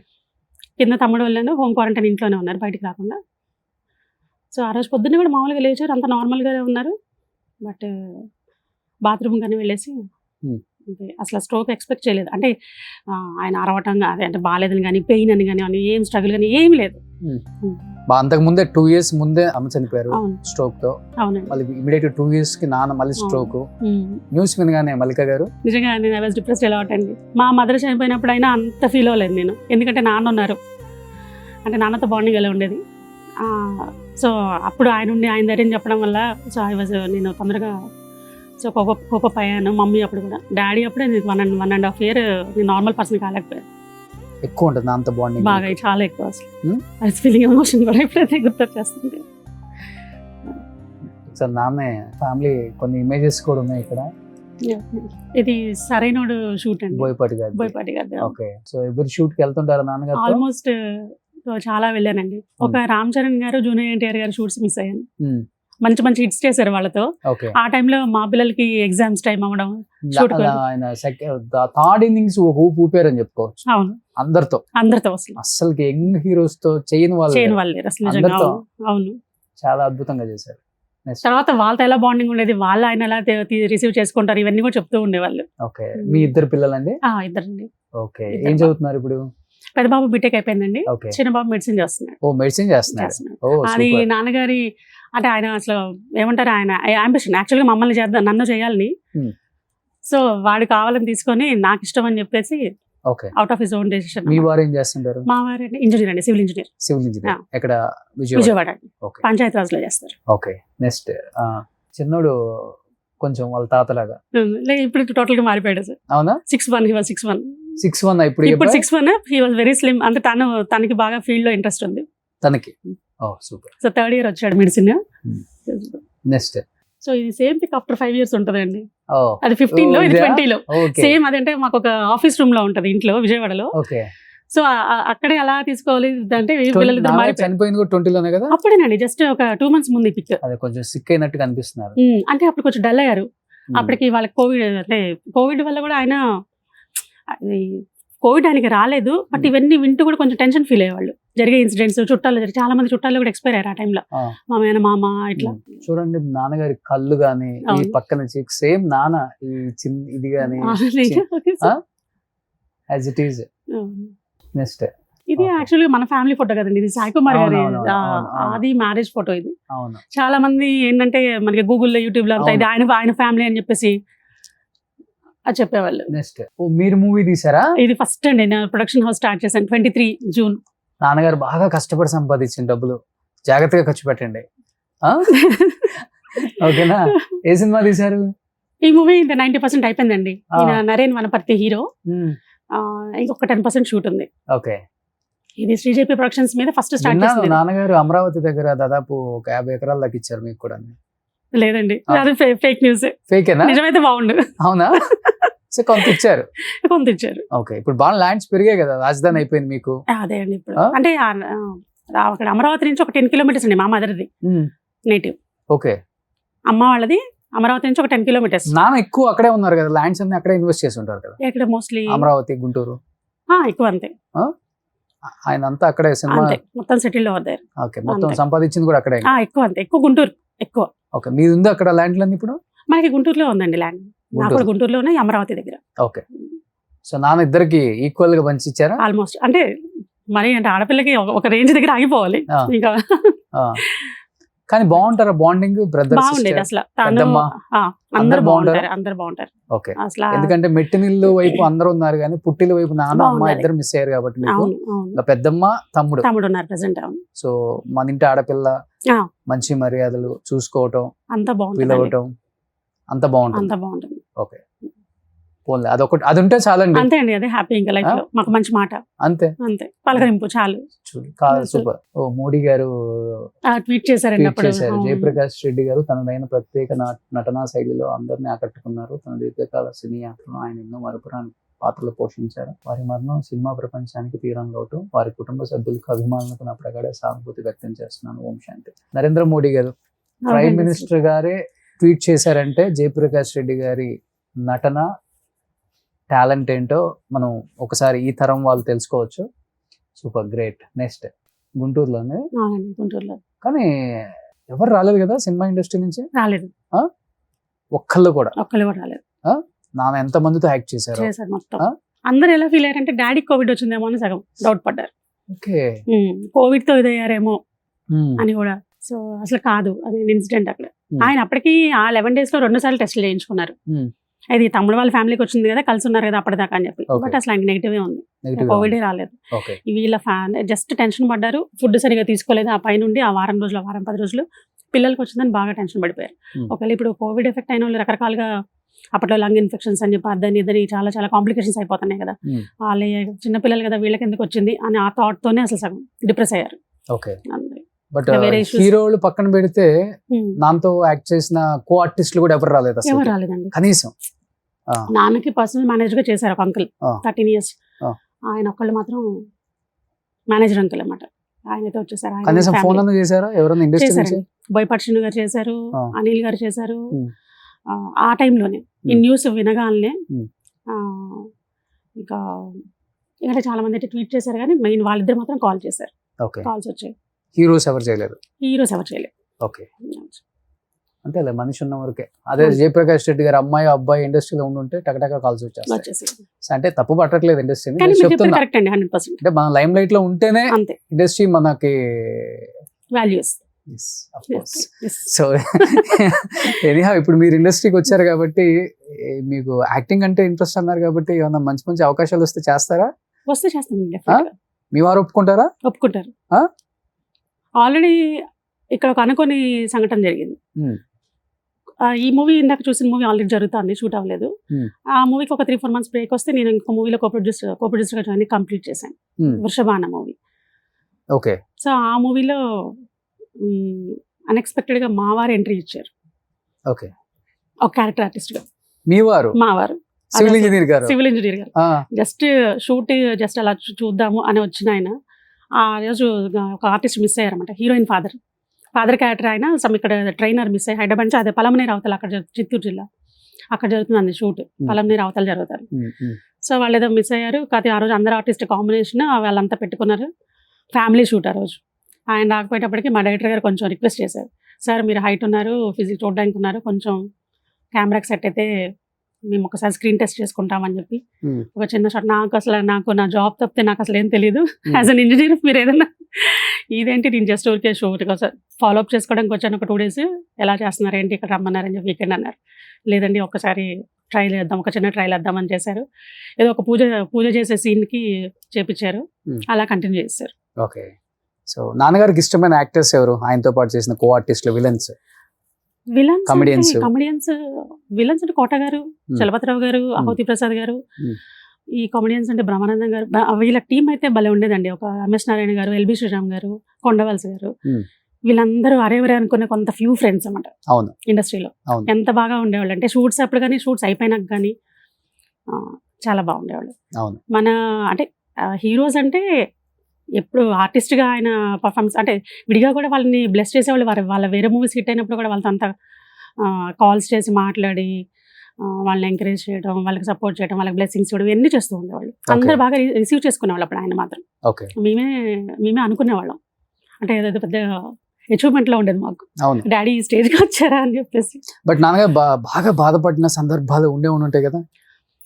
కింద తమ్ముడు వాళ్ళను హోమ్ క్వారంటైన్ ఇంట్లోనే ఉన్నారు, బయటికి రాకుండా. సో ఆ రోజు పొద్దున్నే కూడా మామూలుగా లేచారు, అంత నార్మల్గానే ఉన్నారు. బట్ బాత్రూమ్ కానీ వెళ్ళేసి అసలు స్ట్రోక్ ఎక్స్పెక్ట్ చేయలేదు. అంటే ఆయన అరవటం అదే అంటే బాగాలేదని కానీ, పెయిన్ అని కానీ, ఏం స్ట్రగుల్ కానీ ఏమి లేదు. అంతకు ముందే 2 years ముందే అమ్మ చనిపోయారు స్ట్రోక్ తో. అవునండి. మళ్ళీ ఇమిడియట్ 2 years కి నాన్న మళ్ళీ స్ట్రోక్. న్యూస్ వినగానే మల్లిక గారు నిజంగా నేను ఐ వాజ్ డిప్రెస్డ్ ఎలా అండి. మా మదర్ చనిపోయినప్పుడు అయినా అంత ఫీల్ అవ్వలేదు నేను, ఎందుకంటే నాన్న ఉన్నారు, అంటే నాన్నతో బాండింగ్ ఎలా ఉండేది. సో అప్పుడు ఆయన ధైర్యం చెప్పడం వల్ల సో నేను తొందరగా సో కోప అయ్యాను. మమ్మీ అప్పుడు కూడా, డాడీ అప్పుడే నేను 1.5 year నేను నార్మల్ పర్సన్ కాలేకపోయాను. ఎక్కువ ఉంటుంది అంత బాండింగ్, బాగా చాలా ఎక్కువ అసలు. ఐ ఫీలింగ్ ఎమోషన్ కూడా ఎప్పుడైతే గుర్తొచ్చేస్తుంది. సార్ నాన్న ఫ్యామిలీ కొన్ని ఇమేజెస్ కూడా ఉన్నాయి ఇక్కడ. ఇది సరైనోడు షూట్ అండి, బోయపాటి గారు. ఓకే. సో ఎవరి షూట్ కి వెళ్తుంటారా నాన్నగారు? ఆల్మోస్ట్ చాలా వెళ్ళానండి. ఒక రామ్ చరణ్ గారు, జూనియర్ ఎన్టీఆర్ గారు షూట్స్ మిస్ అయ్యాను. మంచి మంచి హిట్స్ చేశారు వాళ్ళతో. ఆ టైంలో మా పిల్లలకి ఎగ్జామ్స్ టైం అవ్వడం, ఆయన 3rd innings ఊపు ఊపారని చెప్పుకోవచ్చు. అవును, అందరితో అసలు యంగ్ హీరోస్ తో చేయని వాళ్ళు అసలు. అవును, చాలా అద్భుతంగా చేశారు. తర్వాత వాళ్ళతో ఎలా బాండింగ్ ఉండేది, వాళ్ళు ఆయన ఎలా రిసీవ్ చేసుకుంటారు, ఇవన్నీ కూడా చెప్తూ ఉండేవాళ్ళు. ఓకే. మీ 2 పిల్లలండి? 2 అండి. ఓకే. ఏం చదువుతున్నారు ఇప్పుడు? పెద్ద బాబు బీటెక్ అయిపోయిందండి, ఓకే. చిన్న బాబు మెడిసిన్ చేస్తున్నాడు. ఓ మెడిసిన్ చేస్తున్నారు. చేస్తున్నాడు. ఓ అది సూపర్. నాన్నగారి అంటే ఆయన అసలు ఏమంటారు, ఆయన అంబిషన్ యాక్చువల్గా మమ్మల్ని చేద్దాం, నన్ను చేయాలని. Hmm. సో వాడు కావాలని తీసుకొని నాకు ఇష్టం అని చెప్పేసి okay. Out of his own decision. మీ వారు ఏం చేస్తుంటారు? మా వారు ఇంజనీర్ అండి, సివిల్ ఇంజనీర్, సివిల్ ఇంజనీర్. ఎక్కడ? విజయవాడ. విజయవాడ ఓకే. పంచాయత్ రాజ్ లో చేస్తారు. ఓకే. నెక్స్ట్ చిన్నోడు కొంచెం వాళ్ళ తాతలాగా. ఇప్పుడు టోటల్ గా మారిపోయాడు సార్. అవునా? 6'1", he was 6'1". 6'1" ఇప్పుడు ఇప్పుడు 6'1", he was very slim. అంటే తనకి బాగా ఫీల్డ్ లో ఇంట్రెస్ట్ ఉంది తనకి. ఓ సూపర్. సో 3rd year వచ్చాడు మెడిసిన్. నెక్స్ట్. సో ఇది సేమ్ పిక్ ఆఫ్టర్ 5 years ఉంటదండి. ఓ అది 15 లో, ఇది 20 లో. ఓకే. సేమ్ అదంటే మాకు ఒక ఆఫీస్ రూమ్ లో ఉంటది ఇంట్లో విజయవాడలో. ఓకే. సో అక్కడే అలా తీసుకోవాలి అంటే పిల్లలు ఇద్దరు మారిపోయారు. చనిపోయింది కూడా 20 లోనే కదా? అప్పుడేనండి, జస్ట్ ఒక 2 months ముందు ఈ పిక్. అదే కొంచెం సిక్ అయినట్టు కనిపిస్తున్నారు. అంటే అప్పుడు కొంచెం డల్ అయ్యారు. అప్పటికి వాళ్ళకి కోవిడ్, అంటే కోవిడ్ వల్ల కూడా ఆయన కోవిడ్ ఆయనకి రాలేదు, బట్ ఇవన్నీ వింటూ కూడా కొంచెం టెన్షన్ ఫీల్ అయ్యేవాళ్ళు. జరిగే ఇన్సిడెంట్స్ చుట్టాలు చాలా మంది చుట్టాలు కూడా ఎక్స్పైర్ అయ్యారు ఆ టైంలో. మామ ఇట్లా చూడండి నాన్నగారి కళ్ళు గాని ఈ పక్కన సేమ్ నాన్న ఈ చిన్న ఇది గాని యాజ్ ఇట్ ఈజ్. నెక్స్ట్. ఇది యాక్చువల్గా మన ఫ్యామిలీ ఫోటో కదండి, ఇది సాయి కుమార్ గారి అది మ్యారేజ్ ఫోటో. ఇది చాలా మంది ఏంటంటే మనకి గూగుల్లో యూట్యూబ్ లో అంతా ఇది ఆయన ఫ్యామిలీ అని చెప్పేసి అది చెప్పేవాళ్ళు. నెక్స్ట్. మీరు మూవీ తీసారా? ఇది ఫస్ట్ అండి, నేను ప్రొడక్షన్ హౌస్ స్టార్ట్ చేశాను 23 June. నాన్నగారు బాగా కష్టపడి సంపాదించిన డబ్బులు జాగ్రత్తగా ఖర్చు పెట్టండి. ఓకేనా? ఏ సినిమా తీశారు? ఈ మూవీ 90% అయిపోయిందండి. నరేన్ వనపర్తి హీరో, ఇంకొక 10% షూట్ ఉంది. ఓకే. ఇది శ్రీజేపీ ప్రొడక్షన్స్ మీద ఫస్ట్ స్టార్ట్ చేసింది. నాన్నగారు అమరావతి దగ్గర దాదాపు ఒక 50 ఎకరాలు దక్కిచ్చారు మీకు కూడా. లేదండి, అది ఫేక్ న్యూస్. ఫేకేనా? నిజమైతే బాగుండు. అవునా? సో కొంత ఇచ్చారు. కొంత ఇచ్చారు. ఓకే. ఇప్పుడు బాగా ల్యాండ్స్ పెరిగాయి కదా, రాజధాని అయిపోయింది మీకు. అదే అండి, ఇప్పుడు అంటే అక్కడ అమరావతి నుంచి ఒక 10 kilometers అండి మా మదర్ది నేటివ్. ఓకే. అమ్మ వాళ్ళది అమరావతి నుంచి ఒక 10 kilometers. నాన్న ఎక్కువ అక్కడే ఉన్నారు కదా, ల్యాండ్స్ అన్ని అక్కడే ఇన్వెస్ట్ చేసి ఉంటారు కదా. ఇక్కడ మోస్ట్లీ అమరావతి, గుంటూరు ఎక్కువ అంతే. ఆయన అంతా అక్కడే సినిమా మొత్తం సెటిల్ అవ్వదారు. ఓకే. మొత్తం సంపాదించింది కూడా అక్కడే. ఎక్కువ అంతే, ఎక్కువ గుంటూరు ఎక్కువ. ఓకే. మీది ఉంది అక్కడ ల్యాండ్ ఇప్పుడు? మనకి గుంటూరులో ఉందండి ల్యాండ్. నాకు గుంటూరులో ఉన్నాయి, అమరావతి దగ్గర. ఓకే. సో నాన్న ఇద్దరికి ఈక్వల్ గా పంచి ఇచ్చారా? ఆల్మోస్ట్. అంటే మరి అంటే ఆడపిల్లకి ఒక రేంజ్ దగ్గర ఆగిపోవాలి ఇంకా. కానీ బాగుంటారా బాండింగ్? బ్రదర్స్ బాగుండేది అసలు. అందరు బాగుంటారు ఓకే. అసలు ఎందుకంటే మెట్టినిల్లు వైపు అందరూ ఉన్నారు కానీ పుట్టిల వైపు నాన్న అమ్మ ఇద్దరు మిస్ అయ్యారు కాబట్టి మీకు పెద్దమ్మ తమ్ముడు ఉన్నారు ప్రెసెంట్. సో మన ఇంటి ఆడపిల్ల మంచి మర్యాదలు చూసుకోవటం, అంత బాగుంటుంది, పిలవటం అంత బాగుంటుంది. ఓకే. పోన్లే అదొకటి, అది ఉంటే చాలండి. అంతే అండి, అదే హ్యాపీ ఇంకా లైఫ్ లో. మాకు మంచి మాట అంతే, పలకరింపు చాలు. సూపర్. ఓ మోడీ గారు ట్వీట్ చేశారండి అప్పుడు. జయప్రకాష్ రెడ్డి గారు తనదైన ప్రత్యేక నటనా శైలిలో అందరినీ ఆకట్టుకున్నారు. తన దీర్ఘకాల సినీ యాత్రలో ఆయన ఎన్నో మరపురాని పాత్రలు పోషించారు. వారి మరణం సినిమా ప్రపంచానికి తీరం లోటు. వారి కుటుంబ సభ్యులకు అభిమానులకు నా ప్రగాఢ సానుభూతి వ్యక్తం చేస్తున్నాను. ఓం శాంతి. నరేంద్ర మోడీ గారు ప్రైమ్ మినిస్టర్ గారే ట్వీట్ చేశారంటే జయప్రకాష్ రెడ్డి గారి నటన టాలెంట్ ఏంటో మనం ఒకసారి ఈ తరం వాళ్ళు తెలుసుకోవచ్చు. Super, great. నెక్స్ట్. గుంటూరులోనే. కానీ ఎవరు రాలేదు కదా సినిమా ఇండస్ట్రీ నుంచి? రాలేదు, ఒక్కళ్ళు కూడా రాలేదు. నాన్న ఎంత మందితో యాక్ట్ చేశారు మొత్తం. అందరు ఎలా ఫీల్ అయ్యారంటే డాడీ కోవిడ్ వచ్చిందేమో అని సగం డౌట్ పడ్డారు. ఓకే. కోవిడ్ తో ఇదయ్యారేమో అని కూడా. సో అసలు కాదు, అది ఇన్సిడెంట్ అక్కడ. ఆయన అప్పటికి ఆ 11 days లో 2 సార్లు టెస్ట్లు చేయించుకున్నారు. అది తమ్ముడు వాళ్ళ ఫ్యామిలీకి వచ్చింది కదా, కలిసి ఉన్నారు కదా అప్పటిదాకా అని చెప్పి. బట్ అసలు ఆయనకి నెగిటివే ఉంది, కోవిడే రాలేదు. వీళ్ళ జస్ట్ టెన్షన్ పడ్డారు, ఫుడ్ సరిగా తీసుకోలేదు. ఆ పైనుండి ఆ వారం 10 రోజులు పిల్లలకి వచ్చిందని బాగా టెన్షన్ పడిపోయారు. ఒకవేళ ఇప్పుడు కోవిడ్ ఎఫెక్ట్ అయిన వాళ్ళు రకరకాలుగా అప్పట్లో లంగ్ ఇన్ఫెక్షన్స్ అని చెప్పి అదని ఇదని చాలా చాలా కాంప్లికేషన్స్ అయిపోతున్నాయి కదా. వాళ్ళ చిన్నపిల్లలు కదా వీళ్ళకి ఎందుకు వచ్చింది అని ఆ థాట్ తోనే అసలు సగం డిప్రెస్ అయ్యారు. బట్ హీరోలు పక్కన పెడితే నాతో యాక్ట్ చేసిన కో ఆర్టిస్టులు కూడా ఎవరు రాలేదు, ఎవరు రాలేదండి కనీసం. నాన్నకి పర్సనల్ మేనేజర్ గా చేశారు ఒక అంకుల్ 13 years. ఆయన ఒక్కళ్ళు మాత్రం మేనేజర్ అంకుల్ అన్నమాట. ఆయనతో వచ్చేసారు. కనీసం ఫోన్ అన్న చేశారా ఎవరైనా ఇండస్ట్రీ నుంచి? బోయపాటి శ్రీను గారు చేశారు, అనిల్ గారు చేశారు. ఆ టైంలోనే ఈ న్యూస్ వినగానే ఇంకా ఇక్కడ చాలా మంది అయితే ట్వీట్ చేశారు కానీ మెయిన్ వాళ్ళిద్దరు మాత్రం కాల్ చేశారు. కాల్స్ వచ్చాయి. హీరోస్ ఎవరు చేయలేదు. హీరోస్ ఎవరు చేయలేదు. ఓకే. అంతేలే మనిషి ఉన్న వరకే. అదే అవును. జయప్రకాష్ రెడ్డి గారు అమ్మాయి అబ్బాయి ఇండస్ట్రీలో ఉండుంటే టకటక కాల్స్ వచ్చేస్తాయి. వచ్చేసి అంటే తప్పు పట్టట్లేదు ఇండస్ట్రీని, కానీ నేను మీరు చెప్పారు చెప్తున్నా. కరెక్ట్ అండి 100% అంటే మన లైమ్ లైట్ లో ఉంటేనే అంతే ఇండస్ట్రీ మనకి వాల్యూస్. సో ఎనీహా ఇప్పుడు మీరు ఇండస్ట్రీకి వచ్చారు కాబట్టి మీకు యాక్టింగ్ అంటే ఇంట్రెస్ట్ అన్నారు కాబట్టి ఏమన్నా మంచి మంచి అవకాశాలు వస్తే చేస్తారా? వస్తే చేస్తామండి డెఫినెట్గా. మీ వారు ఒప్పుకుంటారా? ఒప్పుకుంటారు. ఆ? ఆల్రెడీ ఇక్కడ ఒక అనుకోని సంఘటన జరిగింది. Hmm. ఈ మూవీ ఇందాక చూసిన మూవీ ఆల్రెడీ జరుగుతుంది, షూట్ అవ్వలేదు. Hmm. ఆ మూవీకి ఒక 3-4 months బ్రేక్ వస్తే నేను ఇంకో మూవీలో కో-ప్రొడ్యూసర్గా జాయిన్ కంప్లీట్ చేశాను, వృషభాన మూవీ. ఓకే. సో ఆ మూవీలో అన్ఎక్స్పెక్టెడ్గా మా వారు ఎంట్రీ ఇచ్చారు, ఓకే. ఒక క్యారెక్టర్ ఆర్టిస్ట్గా. మీ వారు మా వారు సివిల్ ఇంజనీర్ గారు? సివిల్ ఇంజనీర్ గారు. ఆ, జస్ట్ షూట్ జస్ట్ అలా చూద్దాము అని వచ్చిన ఆయన ఆ రోజు ఒక ఆర్టిస్ట్ మిస్ అయ్యారన్నమాట, హీరోయిన్ ఫాదర్ క్యారెక్టర్ ఆయన సమ్ ఇక్కడ ట్రైనర్ మిస్ అయ్యి హైదరాబాద్ నుంచి అదే పలమనేరు అవతల అక్కడ చిత్తూరు జిల్లా అక్కడ జరుగుతుంది షూట్, పలమనేరు అవతల జరుగుతారు. సో వాళ్ళు ఏదో మిస్ అయ్యారు. కాకపోతే ఆ రోజు అందరు ఆర్టిస్ట్ కాంబినేషన్ వాళ్ళంతా పెట్టుకున్నారు, ఫ్యామిలీ షూట్ ఆ రోజు. ఆయన రాకపోయేటప్పటికి మా డైరెక్టర్ గారు కొంచెం రిక్వెస్ట్ చేశారు, సార్ మీరు హైట్ ఉన్నారు, ఫిజిక్స్ చూడడానికి ఉన్నారు, కొంచెం కెమెరాకి సెట్ అయితే మేము ఒకసారి స్క్రీన్ టెస్ట్ చేసుకుంటామని చెప్పి ఒక చిన్న షాట్. నాకు నా జాబ్ తప్పితే నాకు అసలు ఏం తెలియదు, యాజ్ అన్ ఇంజనీర్ మీరు ఏదన్నా ఇదేంటి నేను జస్ట్ ఊరికే షూట్ ఫాలో అప్ చేసుకోవడానికి వచ్చాను, ఒక 2 days ఎలా చేస్తున్నారు ఏంటి ఇక్కడ రమ్మన్నారని చెప్పి వీకెండ్ అన్నారు. లేదండి ఒక్కసారి ట్రైల్ చేద్దాం, ఒక చిన్న ట్రైల్ వేద్దామని చేశారు. ఏదో ఒక పూజ చేసే సీన్కి చేపించారు, అలా కంటిన్యూ చేశారు. ఓకే. సో నాన్నగారికి ఇష్టమైన యాక్టర్స్ ఎవరు? ఆయనతో పాటు చేసిన కో ఆర్టిస్టులు, విలన్స్, Comedians. విలన్స్ అంటే కోట గారు, చలపతిరావు గారు, అహోతి ప్రసాద్ గారు. ఈ కామెడియన్స్ అంటే బ్రహ్మానందం గారు. వీళ్ళ టీం అయితే భలే ఉండేదండి. ఒక ఎంఎస్ నారాయణ గారు, ఎల్బి శ్రీరామ్ గారు, కొండవలసి గారు, వీళ్ళందరూ అరేవరే అనుకునే కొంత ఫ్యూ ఫ్రెండ్స్ అన్నమాట అవును ఇండస్ట్రీలో. అవును. ఎంత బాగా ఉండేవాళ్ళు అంటే షూట్స్ అప్పుడు కానీ షూట్స్ అయిపోయినాక కానీ చాలా బాగుండేవాళ్ళు. అవును. మన అంటే హీరోస్ అంటే ఎప్పుడు ఆర్టిస్ట్గా ఆయన పర్ఫార్మెన్స్ అంటే విడిగా కూడా వాళ్ళని బ్లెస్ చేసేవాళ్ళు. వాళ్ళ వేరే మూవీస్ హిట్ అయినప్పుడు కూడా వాళ్ళతో అంతా కాల్స్ చేసి మాట్లాడి వాళ్ళని ఎంకరేజ్ చేయడం, వాళ్ళకి సపోర్ట్ చేయడం, వాళ్ళకి బ్లెస్సింగ్స్ ఇవ్వడం ఇవన్నీ చేస్తూ ఉండేవాళ్ళు. అందరూ బాగా రిసీవ్ చేసుకునేవాళ్ళు అప్పుడు ఆయన మాత్రం. ఓకే. మేమే అనుకునేవాళ్ళం అంటే ఏదో పెద్ద అచీవ్మెంట్ లో ఉండేది మాకు, అవును. డాడీ ఈ స్టేజ్కి వచ్చారా అని చెప్పేసి. బట్ నాన్నగారు బాగా బాధపడిన సందర్భాలు ఉంటాయి కదా,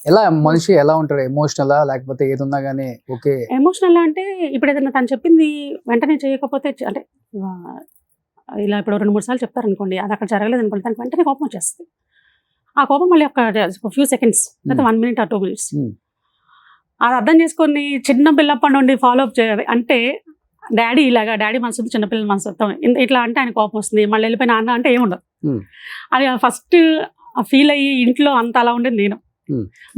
ఎలా మనిషి ఎలా ఉంటారు? ఎమోషనలా లేకపోతే ఏదున్నా కానీ ఓకే? ఎమోషనల్ అంటే ఇప్పుడు ఏదైనా తను చెప్పింది వెంటనే చేయకపోతే అంటే ఇలా ఇప్పుడు 2-3 సార్లు చెప్తారు అనుకోండి, అది అక్కడ జరగలేదు అనుకోండి, తనకి వెంటనే కోపం వచ్చేస్తుంది. ఆ కోపం మళ్ళీ ఒక ఫ్యూ సెకండ్స్ లేదా 1 minute or 2 minutes అది అర్థం చేసుకొని చిన్న పిల్లప్పటి నుండి ఫాలో అప్ చేయాలి. అంటే డాడీ మనసు చిన్నపిల్లల మనసు ఇట్లా అంటే ఆయన కోపం వస్తుంది, మళ్ళీ వెళ్ళిపోయిన నాన్న అంటే ఏముండదు. అది ఫస్ట్ ఫీల్ అయ్యి ఇంట్లో అంత అలా ఉండేది నేను.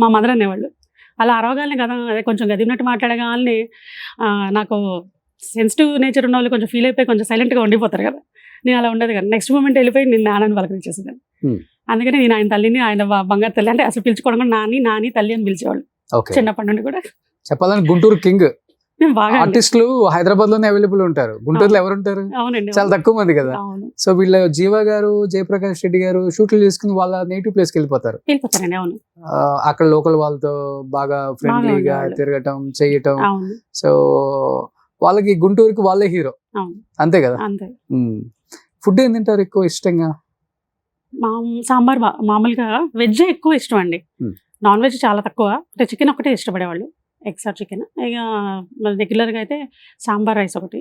మా మదర్ అనేవాళ్ళు అలా అరవగానే కదా, అదే కొంచెం గదినట్టు మాట్లాడగానే నాకు సెన్సిటివ్ నేచర్ ఉన్న వాళ్ళు కొంచెం ఫీల్ అయిపోయి కొంచెం సైలెంట్గా ఉండిపోతారు కదా, నేను అలా ఉండదు కదా. నెక్స్ట్ మూమెంట్ వెళ్ళిపోయి నేను నాన్నని పలకరించేసేదాన్ని. అందుకని నేను ఆయన తల్లిని, ఆయన బంగారు తల్లి అంటే అసలు పిలుచుకోవడం కూడా నాని తల్లి అని పిలిచేవాళ్ళు చిన్నప్పటి నుండి కూడా. చెప్పాలని గుంటూరు కింగ్ బాగా ఆర్టిస్టులు హైదరాబాద్ లోనే అవైలబుల్ ఉంటారు, గుంటూరులో ఎవరు ఉంటారు? అవునండి, చాలా తక్కువ మంది కదా. సో వీళ్ళ జీవ గారు, జయప్రకాష్ రెడ్డి గారు షూట్లు చేసుకుని వాళ్ళ నేటివ్ ప్లేస్కి వెళ్ళిపోతారండి. అవును. అక్కడ లోకల్ వాళ్ళతో బాగా ఫ్రెండ్లీగా తిరగటం చేయటం. సో వాళ్ళకి గుంటూరుకి వాళ్ళే హీరో, అంతే కదా. ఫుడ్ ఏం తింటారు ఎక్కువ ఇష్టంగా? సాంబార్, మామూలుగా వెజ్ ఎక్కువ ఇష్టం అండి, నాన్ వెజ్ చాలా తక్కువ. అంటే చికెన్ ఒకటే ఇష్టపడేవాళ్ళు, ఎగ్స్ ఆర్ చికెన్. ఇక రెగ్యులర్గా అయితే సాంబార్ రైస్ ఒకటి,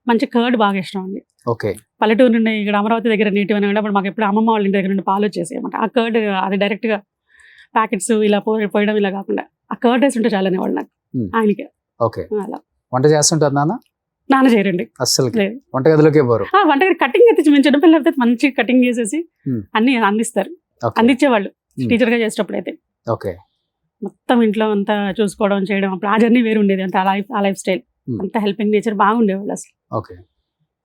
మంచి కర్డ్ బాగా ఇష్టం అండి. ఓకే. పల్లెటూరు నుండి ఇక్కడ అమరావతి దగ్గర నేటివ్ అని అప్పుడు మాకు ఎప్పుడు అమ్మమ్మ వాళ్ళ ఇంటి దగ్గర నుండి పాలు వచ్చేసి అనమాట. ఆ కర్డ్ అది డైరెక్ట్గా ప్యాకెట్స్ ఇలా పోయడం ఇలా కాకుండా ఆ కర్డ్ రైస్ ఉంటే చాలా అనేవాళ్ళు నాకు, ఆయనకి. ఓకే. అలా వంట చేస్తుంటారు నాన్న చేయరండి అస్సలు, వంటగదిలోకి పోరు. వంటగది కటింగ్ అయితే మేము చిన్నపిల్లలు అయితే మంచి కటింగ్ చేసేసి అన్ని అందిస్తారు, అందించేవాళ్ళు టీచర్గా చేసేటప్పుడు అయితే. ఓకే. మొత్తం ఇంట్లో అంతా చూసుకోవడం చేయడం, అప్పుడు ఆ జర్నీ వేరు ఉండేది. అంటే ఆ లైఫ్ స్టైల్ అంతా హెల్పింగ్ నేచర్ బాగుండేవాళ్ళు అసలు. ఓకే.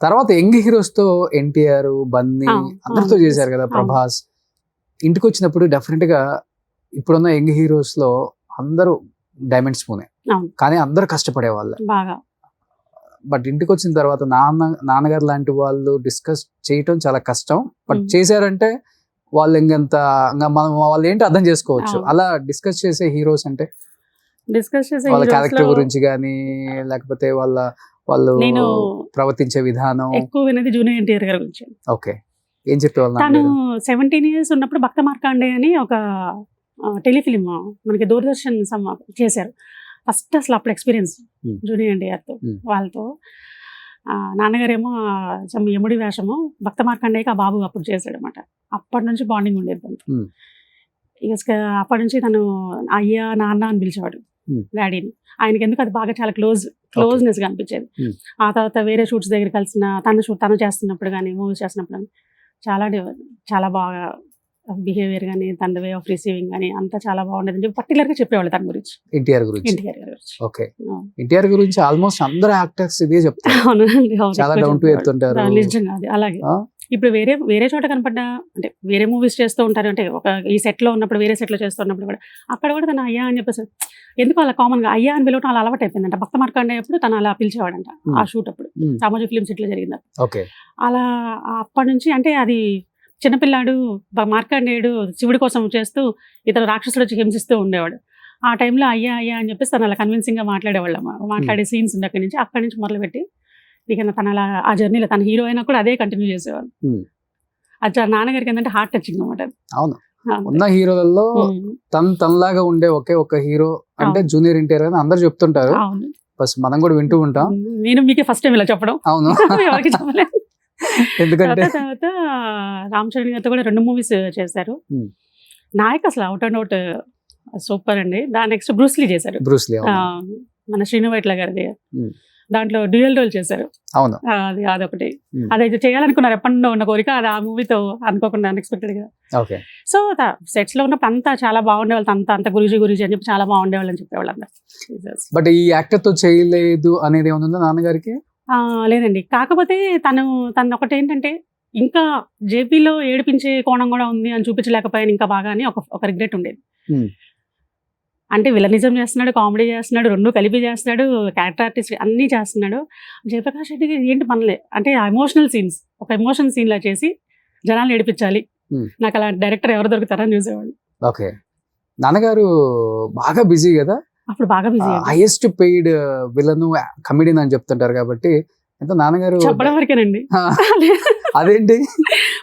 తర్వాత యంగ్ హీరోస్ తో ఎన్టీఆర్, బన్నీ అందరితో చేశారు కదా, ప్రభాస్. ఇంటికి వచ్చినప్పుడు డెఫినెట్ గా ఇప్పుడున్న యంగ్ హీరోస్ లో అందరూ డైమండ్ స్పూనే, కానీ అందరూ కష్టపడే వాళ్ళే బాగా. బట్ ఇంటికి వచ్చిన తర్వాత నాన్నగారు లాంటి వాళ్ళు డిస్కస్ చేయటం చాలా కష్టం. బట్ చేశారంటే వాళ్ళు ఇంకంత మనం వాళ్ళు ఏంటో అర్థం చేసుకోవచ్చు. అలా డిస్కస్ చేసే హీరోస్ అంటే వాళ్ళ క్యారెక్టర్ గురించి కానీ లేకపోతే వాళ్ళు ప్రవర్తించే విధానం. ఎక్కువ వినేది జూనియర్ ఎన్టీఆర్ గారి గురించి. ఓకే. ఏం చెప్పేవాళ్ళు తను నాన్నగారు? 17 ఇయర్స్ ఉన్నప్పుడు భక్త మార్కాండే అని ఒక టెలిఫిలిం మనకి దూరదర్శన్ చేశారు. ఫస్ట్ అసలు అప్పుడు ఎక్స్పీరియన్స్ Hmm. జూనియర్ ఎన్టీఆర్తో Hmm. వాళ్ళతో. నాన్నగారేమో యముడి వేషము, భక్త మార్కండేకి ఆ బాబు అప్పుడు చేశాడు అనమాట. అప్పటి నుంచి బాండింగ్ ఉండేది తనతో. Hmm. ఇక అప్పటి నుంచి తను అయ్యా నాన్న అని పిలిచేవాడు Hmm. డాడీని. ఆయనకి ఎందుకు అది బాగా చాలా క్లోజ్నెస్గా అనిపించేది. Hmm. ఆ తర్వాత వేరే షూట్స్ దగ్గర కలిసిన తను చేస్తున్నప్పుడు కానీ మూవీస్ చేస్తున్నప్పుడు కానీ చాలా బాగా బిహేవియర్ కానీ తన వే ఆఫ్ రిసీవింగ్ కానీ అంతా చాలా బాగుండేది అని చెప్పి పర్టికులర్గా చెప్పేవాళ్ళు తన గురించి, ఎన్టీఆర్ గురించి. ఎన్టీఆర్ గారి గురించి. ఓకే, ఎన్టీఆర్ గురించి ఆల్మోస్ట్ అందరు యాక్టర్స్ ఇదే చెప్తారు. అవునండి, అవును, చాలా ఎక్కువ డౌన్ టు ఎర్త్ చెప్పేవాళ్ళు. ఉంటారు. నిజంగా అది అలాగే. ఆ? ఇప్పుడు వేరే చోట కనపడ్డా అంటే వేరే మూవీస్ చేస్తూ ఉంటారు, అంటే ఒక ఈ సెట్లో ఉన్నప్పుడు వేరే సెట్లో చేస్తూ ఉన్నప్పుడు కూడా అక్కడ కూడా తను అయ్యా అని చెప్పేసి ఎందుకు అలా కామన్గా అయ్యా అని పిలవటం అలా అలవాటు అయిపోయిందంట. భక్త మార్కండే అప్పుడు తను అలా పిలిచేవాడంట ఆ షూట్ అప్పుడు. Hmm. సామాజిక ఫిల్మ్స్ ఇట్లా జరిగింది ఓకే, అలా. అప్పటి నుంచి అంటే అది చిన్నపిల్లాడు మార్కండేయుడు శివుడి కోసం చేస్తూ ఇతర రాక్షసుడు వచ్చి హింసిస్తూ ఉండేవాడు. ఆ టైంలో అయ్యా అని చెప్పేసి తను అలా కన్విన్సింగ్గా మాట్లాడే సీన్స్ ఉంది. అక్కడి నుంచి మొదలుపెట్టి ఇక తను అలా ఆ జర్నీలో తన హీరో అయినా కూడా అదే కంటిన్యూ చేసేవాడు. Hmm. అది నాన్నగారికి ఏంటంటే హార్ట్ టచింగ్ అనమాట. అవును. ఉన్న హీరోలలో తనలాగా ఉండే ఒక హీరో అంటే జూనియర్ ఎన్టీఆర్ అని అందరు చెప్తుంటారు. అవును, బస్ మనం కూడా వింటూ ఉంటాం. నేను మీకే ఫస్ట్ టైం ఇలా చెప్పడం. అవును. ఎవరికి చెప్పలేదు. ఎందుకంటే తర్వాత రామ్ చరణ్ గారితో కూడా 2 మూవీస్ చేశారు. Hmm. నాయక్ అసలు అవుట్ అండ్ అవుట్ సూపర్ అండి. నెక్స్ట్ బ్రూస్లీ చేశారు, బ్రూస్లీ. మన శ్రీను వైట్ల గారిది. Hmm. దాంట్లో డ్యూయల్ రోల్ చేశారు. అవును. అదొకటి. Hmm. అదైతే చేయాలనుకున్నారు, ఎప్పటి నుండో ఉన్న కోరిక. అది ఆ మూవీతో అనుకోకుండా అన్ఎక్స్పెక్టెడ్ గా. ఓకే. సో సెట్స్ లో ఉన్నప్పుడు అంతా చాలా బాగుండేవాళ్ళు. అంత గురుజీ అని చెప్పి చాలా బాగుండేవాళ్ళు అని చెప్పేవాళ్ళు అందరు. బట్ ఈ యాక్టర్ తో చేయలేదు అనేది ఏముందా నాన్నగారికి? లేదండి, కాకపోతే తను ఒకటి ఏంటంటే ఇంకా జేపీలో ఏడిపించే కోణం కూడా ఉంది అని చూపించలేకపోయాను ఇంకా బాగా అని ఒక రిగ్రెట్ ఉండేది. Hmm. అంటే విలనిజం చేస్తున్నాడు, కామెడీ చేస్తున్నాడు, 2 కలిపి చేస్తున్నాడు, క్యారెక్టర్ ఆర్టిస్ట్ అన్నీ చేస్తున్నాడు. జయప్రకాష్ రెడ్డికి ఏంటి పనులే అంటే ఆ ఎమోషనల్ సీన్స్, ఒక ఎమోషన్ సీన్ లా చేసి జనాలు ఏడిపించాలి. Hmm. నాకు అలా డైరెక్టర్ ఎవరు దొరుకుతారని చూసేవాళ్ళు. ఓకే. నాన్నగారు బాగా బిజీ కదా, అప్పుడు బాగా busy. Highest paid villain comedian అని చెప్తుంటారు కాబట్టి ఎంత నాన్నగారు చెప్పడం వరకేనండి. అదేంటి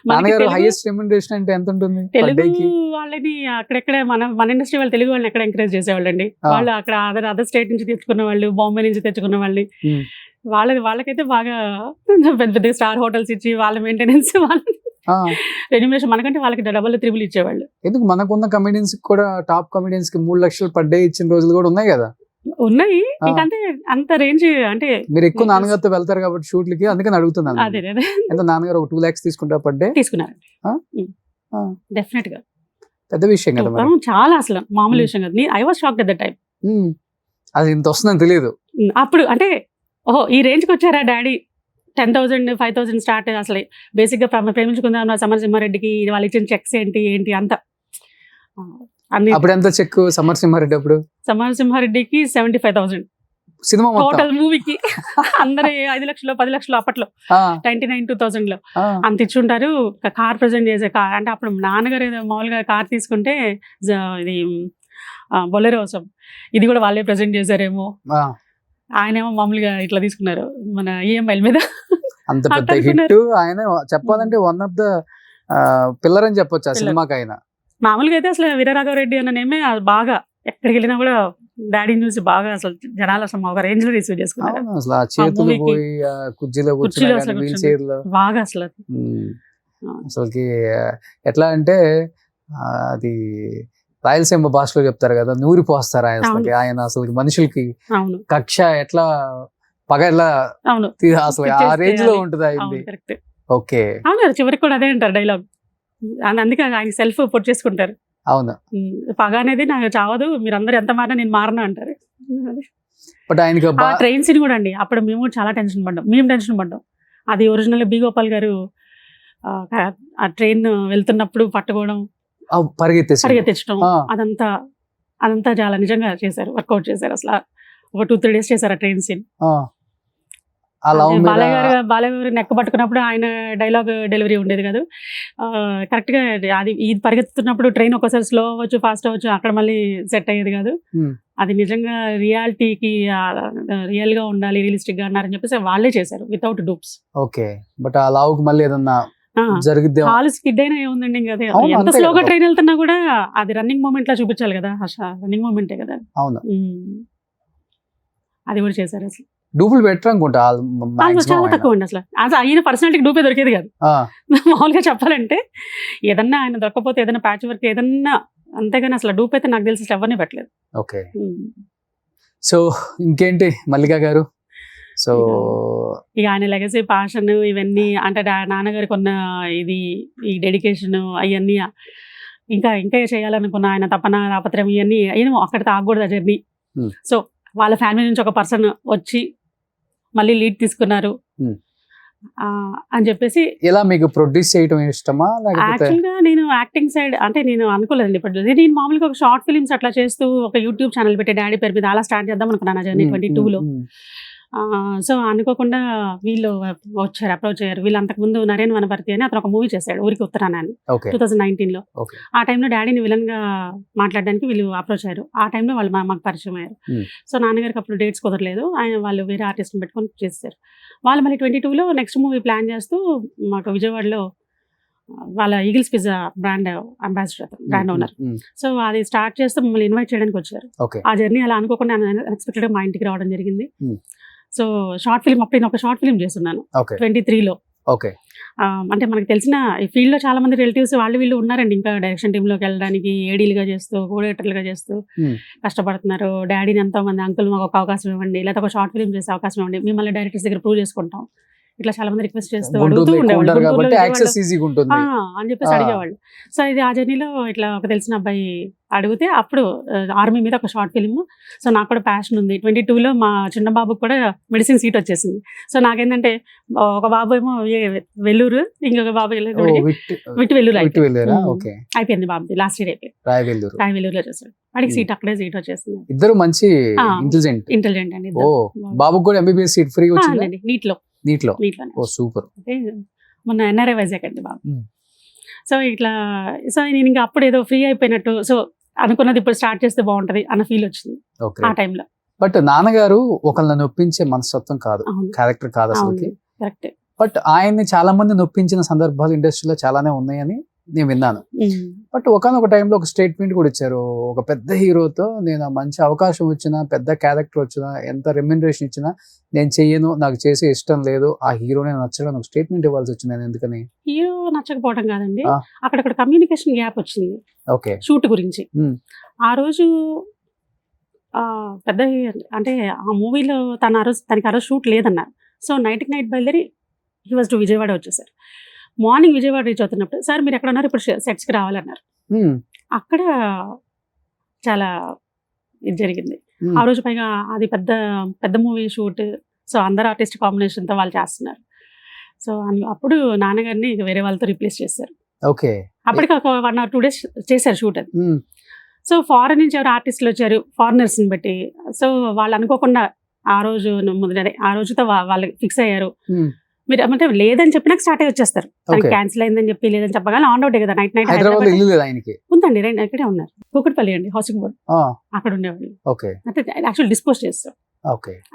నాన్నగారు తెలుగు- హైయెస్ట్ రెమ్యునరేషన్ అంటే ఎంత ఉంటుంది per తెలుగు day కి? వాళ్ళని అక్కడెక్కడ మన ఇండస్ట్రీ వాళ్ళు తెలుగు వాళ్ళని ఎక్కడ ఎంకరేజ్ చేసేవాళ్ళండి. వాళ్ళు అక్కడ అదర్ స్టేట్ నుంచి తెచ్చుకున్న వాళ్ళు, బాంబే నుంచి తెచ్చుకున్న వాళ్ళు, Hmm. వాళ్ళకైతే బాగా పెద్ద పెద్ద స్టార్ హోటల్స్ ఇచ్చి వాళ్ళ మెయింటెనెన్స్, వాళ్ళ ఆ, రెన్యుమరేషన్ మనకంటే వాళ్ళకి డబల్ త్రిబుల్ ఇచ్చేవాళ్ళు. ఎందుకు మనకున్న కమెడియన్స్ కూడా టాప్ కమెడియన్స్ కి 3 లక్షలు per day ఇచ్చిన రోజులు కూడా ఉన్నాయి కదా. ఉన్నాయి ఇంకంతే, అంత రేంజ్ అంటే మీరు ఎక్కువ నాన్నగారితో వెళ్తారు కాబట్టి షూట్లకి, అందుకని అడుగుతున్నాను. అదే ఎంత నాన్నగారు ఒక 2 lakhs తీసుకుంటారు per day? తీసుకున్నారు ఆ. డెఫినెట్ గా. పెద్ద విషయం కదా మరి. చాలా అసలు మామూలు విషయం కదా. I was shocked at that time. Hmm. అది ఇంత వస్తుందని తెలియదు. అప్పుడు అంటే ఓహో ఈ రేంజ్కి వచ్చారా డాడీ, 10,000 5,000 స్టార్ట్. అసలు బేసిక్గా ప్రేమించుకుందాం సమరసింహారెడ్డికి వాళ్ళు ఇచ్చిన చెక్స్ ఏంటి అంత అన్ని. అప్పుడు ఎంత చెక్ సమరసింహారెడ్డి అప్పుడు? సమరసింహారెడ్డికి 75,000 సినిమా మొత్తం టోటల్ మూవీకి. అందరూ 5 లక్షలు 10 లక్షలు అప్పట్లో ఆ, 99-2000 ఆ, అంత ఇచ్చుంటారు. కార్ ప్రజెంట్ చేసే కార్ అంటే అప్పుడు నాన్నగారు ఏదో మామూలుగా కార్ తీసుకుంటే ఇది బొలెరో ఇది కూడా వాళ్ళే ప్రజెంట్ చేశారేమో. ఆ. ఆయనేమో మామూలుగా ఇట్లా తీసుకున్నారు మన ఈఎంఐల మీద. అంత పెద్ద అంత హిట్ అనుకున్నారు. ఆయన చెప్పాలంటే వన్ ఆఫ్ ద పిల్లర్ అని చెప్పొచ్చు ఆ Pillar. సినిమాకి ఆయన. మామూలుగా అయితే అసలు వీరరాఘవరెడ్డి అన్న నేమే అది బాగా ఎక్కడికి వెళ్ళినా కూడా డాడీని చూసి బాగా అసలు జనాలు అసలు ఒక రేంజ్ లో రిసీవ్ చేసుకున్నారు. అవును, అసలు ఆ చేతులు movie కి పోయి ఆ కుర్చీలో కుర్చీలో కూర్చుని అసలు వీల్ కూర్చుని. చైర్ లో. బాగా అసలు అసలుకి ఎట్లా అంటే అది రాయలసీమ భాషలో చెప్తారు కదా, నూరి పోస్తారు ఆయన. అసలుకి ఆయన అసలు మనుషులకి అవును కక్ష ఎట్లా పగ ఎట్లా అవును అసలు ఆ రేంజ్ లో ఉంటుంది అయింది. అవును కరెక్ట్. ఓకే, అవును చివరికి కూడా అదే అంటారు డైలాగ్. అందుకే ఆయన సెల్ఫ్ పొట్ చేసుకుంటారు. అవును. పగ అనేది నాకు చావదు, మీరందరూ ఎంత మారినా నేను మారను అంటారు. బట్ ఆయనకి ఆ ట్రైన్ సీన్ కూడా అండి, అప్పుడు మేము చాలా టెన్షన్ పడ్డాం. అది ఒరిజినల్ బి గోపాల్ గారు ఆ ట్రైన్ వెళ్తున్నప్పుడు పట్టుకోవడం, పరిగెత్తించడం, అదంతా చాలా నిజంగా చేశారు, వర్కౌట్ చేశారు. అసలు ఒక 2-3 days చేశారు ఆ ట్రైన్ సీన్. బాలయ్య గారు నెక్క పట్టుకున్నప్పుడు ఆయన డైలాగ్ డెలివరీ ఉండేది కాదు కరెక్ట్ గా. అది ఇది పరిగెత్తుతున్నప్పుడు ట్రైన్ ఒకసారి స్లో అవ్వచ్చు, ఫాస్ట్ అవ్వచ్చు, అక్కడ మళ్ళీ సెట్ అయ్యేది కాదు. అది నిజంగా రియాలిటీకి రియల్ గా ఉండాలి, రియలిస్టిక్ గా అన్నారని చెప్పేసి వాళ్ళే చేశారు వితౌట్ డూప్స్. ఓకే, బట్ ఆ లావుకి మళ్ళీ ఏదన్నా జరిగిద్దే. హాల్ స్కిడ్ అయినా ఏముందండి ఇంకా అదే. అవును, ఎంత అంతే స్లోగా కదా. ట్రైన్ వెళ్తున్నా కూడా అది రన్నింగ్ మూమెంట్ లా చూపించాలి కదా, రన్నింగ్ మూమెంటే కదా. అవును, అది కూడా చేశారు అసలు. డూపులు బెటర్ అనుకుంటా ఆల్మోస్ట్ చాలా తక్కువ అండి అసలు. అసలు ఆయన పర్సనాలిటీకి డూపే దొరికేది కాదు. మామూలుగా చెప్పాలంటే ఏదన్నా ఆయన దొరకపోతే ఏదైనా ప్యాచ్ వర్క్ ఏదన్నా, అంతేగాని అసలు డూప్ అయితే నాకు తెలిసి ఎవరిని పెట్టలేదు. ఓకే. సో ఇంకేంటి మల్లికా గారు? సో ఇక ఆయన లెగసీ, పాషన్ ఇవన్నీ అంటే నాన్నగారికి ఉన్న ఇది, ఈ డెడికేషన్ అవన్నీ, ఇంకా ఇంకా చేయాలనుకున్న ఆయన తపన తాపత్రయం ఇవన్నీ ఏమో అక్కడ తాగకూడదు ఆ జర్నీ. సో వాళ్ళ ఫ్యామిలీ నుంచి ఒక పర్సన్ వచ్చి మళ్ళీ లీడ్ తీసుకున్నారు అని చెప్పేసి. ఇలా మీకు ప్రొడ్యూస్ చేయడం ఇష్టమా? యాక్చువల్గా నేను యాక్టింగ్ సైడ్ అంటే నేను అనుకోలేదండి. ఇప్పుడు నేను మామూలుగా ఒక షార్ట్ ఫిల్మ్స్ అట్లా చేస్తూ ఒక యూట్యూబ్ ఛానల్ పెట్టి డాడీ పేరు మీద అలా స్టార్ట్ చేద్దాం అనుకున్నాను జర్నీ 22లో. సో అనుకోకుండా వీళ్ళు వచ్చారు, అప్రోచ్ అయ్యారు. వీళ్ళు అంతకుముందు నరేన్ వనపర్తి అని అతను ఒక మూవీ చేశాడు, ఊరికి ఉత్తరాన అని, 2019లో. ఆ టైంలో డాడీని విలన్ గా మాట్లాడడానికి వీళ్ళు అప్రోచ్ అయ్యారు. ఆ టైంలో వాళ్ళు మాకు పరిచయం అయ్యారు. సో నాన్నగారికి అప్పుడు డేట్స్ కుదరలేదు, వాళ్ళు వేరే ఆర్టిస్ట్ని పెట్టుకొని చేశారు. వాళ్ళు మళ్ళీ 22లో నెక్స్ట్ మూవీ ప్లాన్ చేస్తూ మాకు విజయవాడలో వాళ్ళ eagles pizza brand ambassador, brand owner. So అది స్టార్ట్ చేస్తే మమ్మల్ని ఇన్వైట్ చేయడానికి వచ్చారు. ఆ జర్నీ అలా అనుకోకుండా అన్ఎక్స్పెక్టెడ్ గా మా ఇంటికి రావడం జరిగింది. సో షార్ట్ ఫిల్మ్ అప్పుడు నేను ఒక షార్ట్ ఫిల్మ్ చేస్తున్నాను 23లో. అంటే మనకు తెలిసిన ఈ ఫీల్డ్ లో చాలా మంది రిలేటివ్స్ వాళ్ళు వీళ్ళు ఉన్నారండి, ఇంకా డైరెక్షన్ టీమ్ లోకి వెళ్ళడానికి ఏడీలుగా చేస్తూ, కోఆర్డినేటర్లుగా చేస్తూ కష్టపడుతున్నారు. డాడీని ఎంతో మంది అంకుల్ మాకు ఒక అవకాశం ఇవ్వండి, లేదా ఒక షార్ట్ ఫిల్మ్ చేసే అవకాశం ఇవ్వండి, మిమ్మల్ని డైరెక్టర్స్ దగ్గర ప్రూవ్ చేసుకుంటాం, ఇట్లా చాలా మంది రిక్వెస్ట్ చేస్తూ అడుగుతూ ఉండేవాళ్ళు అని చెప్పేసి అడిగేవాళ్ళు. సో ఇది ఆ జర్నీలో ఇట్లా ఒక తెలిసిన అబ్బాయి అడిగితే అప్పుడు ఆర్మీ మీద ఒక షార్ట్ ఫిల్మ్. సో నాకు కూడా ప్యాషన్ ఉంది. 22లో మా చిన్న బాబుకి కూడా మెడిసిన్ సీట్ వచ్చేసింది. సో నాకేంటంటే ఒక బాబు ఏమో వెల్లూరు, ఇంకొక బాబు విట్టు వెల్లూరు అయిపోయింది బాబుది. లాస్ట్ ఇయర్ అయిపోయింది, రాయవెల్లూరులో చేశాడు. వాడికి సీట్ అక్కడే సీట్ వచ్చేసింది. ఇద్దరు మంచి ఇంటెలిజెంట్ అండి. బాబుకి కూడా ఎంబీబీఎస్ సీట్ ఫ్రీ వచ్చింది నీట్లో. సూపర్. మొన్న ఎన్ఆర్ఐ వైజాగ్ అండి బాబు. సో ఇట్లా సో నేను ఇంకా అప్పుడు ఏదో ఫ్రీ అయిపోయినట్టు, సో అనుకున్నది ఇప్పుడు స్టార్ట్ చేస్తే బాగుంటది అన్న ఫీల్ వచ్చింది ఆ టైంలో. బట్ నాన్నగారు ఒకళ్ళని నొప్పించే మనస్తత్వం కాదు, క్యారెక్టర్ కాదు అసలుకి. కరెక్ట్. బట్ ఆయన్ని చాలా మంది నొప్పించిన సందర్భాలు ఇండస్ట్రీలో చాలానే ఉన్నాయని నేను విన్నాను. బట్ ఒకనొక టైంలో ఒక స్టేట్మెంట్ కూడా ఇచ్చారు, ఒక పెద్ద హీరోతో నేను మంచి అవకాశం వచ్చినా, పెద్ద క్యారెక్టర్ వచ్చినా, ఎంత రెమ్యునరేషన్ ఇచ్చినా నేను చెయ్యను, నాకు చేసే ఇష్టం లేదు, ఆ హీరోనే నచ్చడం, ఒక స్టేట్మెంట్ ఇవ్వాల్సి వచ్చింది. నేను ఎందుకని? హీరో నచ్చకపోవడం కాదండి, అక్కడ కమ్యూనికేషన్ గ్యాప్ వచ్చింది. ఓకే. షూట్ గురించి ఆ రోజు పెద్ద అంటే ఆ మూవీలో తనకి ఆ రోజు షూట్ లేదన్నారు. సో నైట్కి నైట్ బయలుదేరి హీ వాజ్ టు విజయవాడ వచ్చేసారు. మార్నింగ్ విజయవాడ రీచ్ అవుతున్నప్పుడు సార్ మీరు ఎక్కడ ఉన్నారు, ఇప్పుడు సెట్స్కి రావాలన్నారు. అక్కడ చాలా ఇది జరిగింది ఆ రోజు. పైగా అది పెద్ద మూవీ షూట్. సో అందరు ఆర్టిస్ట్ కాంబినేషన్తో వాళ్ళు చేస్తున్నారు. సో అప్పుడు నాన్నగారిని వేరే వాళ్ళతో రీప్లేస్ చేశారు. ఓకే. అప్పటికి ఒక 1 or 2 days చేశారు షూట్ అది. సో ఫారెన్ నుంచి ఎవరు ఆర్టిస్టులు వచ్చారు, ఫారినర్స్ని బట్టి. సో వాళ్ళు అనుకోకుండా ఆ రోజు ఆ రోజుతో వాళ్ళు ఫిక్స్ అయ్యారు. మీరు అంటే లేదని చెప్పినాక స్టార్ట్ అయ్యి వచ్చేస్తారు. క్యాన్సిల్ అయిందని చెప్పి లేదని చెప్పగానే ఆన్ అవుట్ కదా. నైట్ ఉందండి, ఇక్కడే ఉన్నారు, కూకట్పల్లి అండి, హౌసింగ్ బోర్డ్ అక్కడ ఉండేవాళ్ళు. అంటే యాక్చువల్ డిస్పోజ్ చేస్తారు,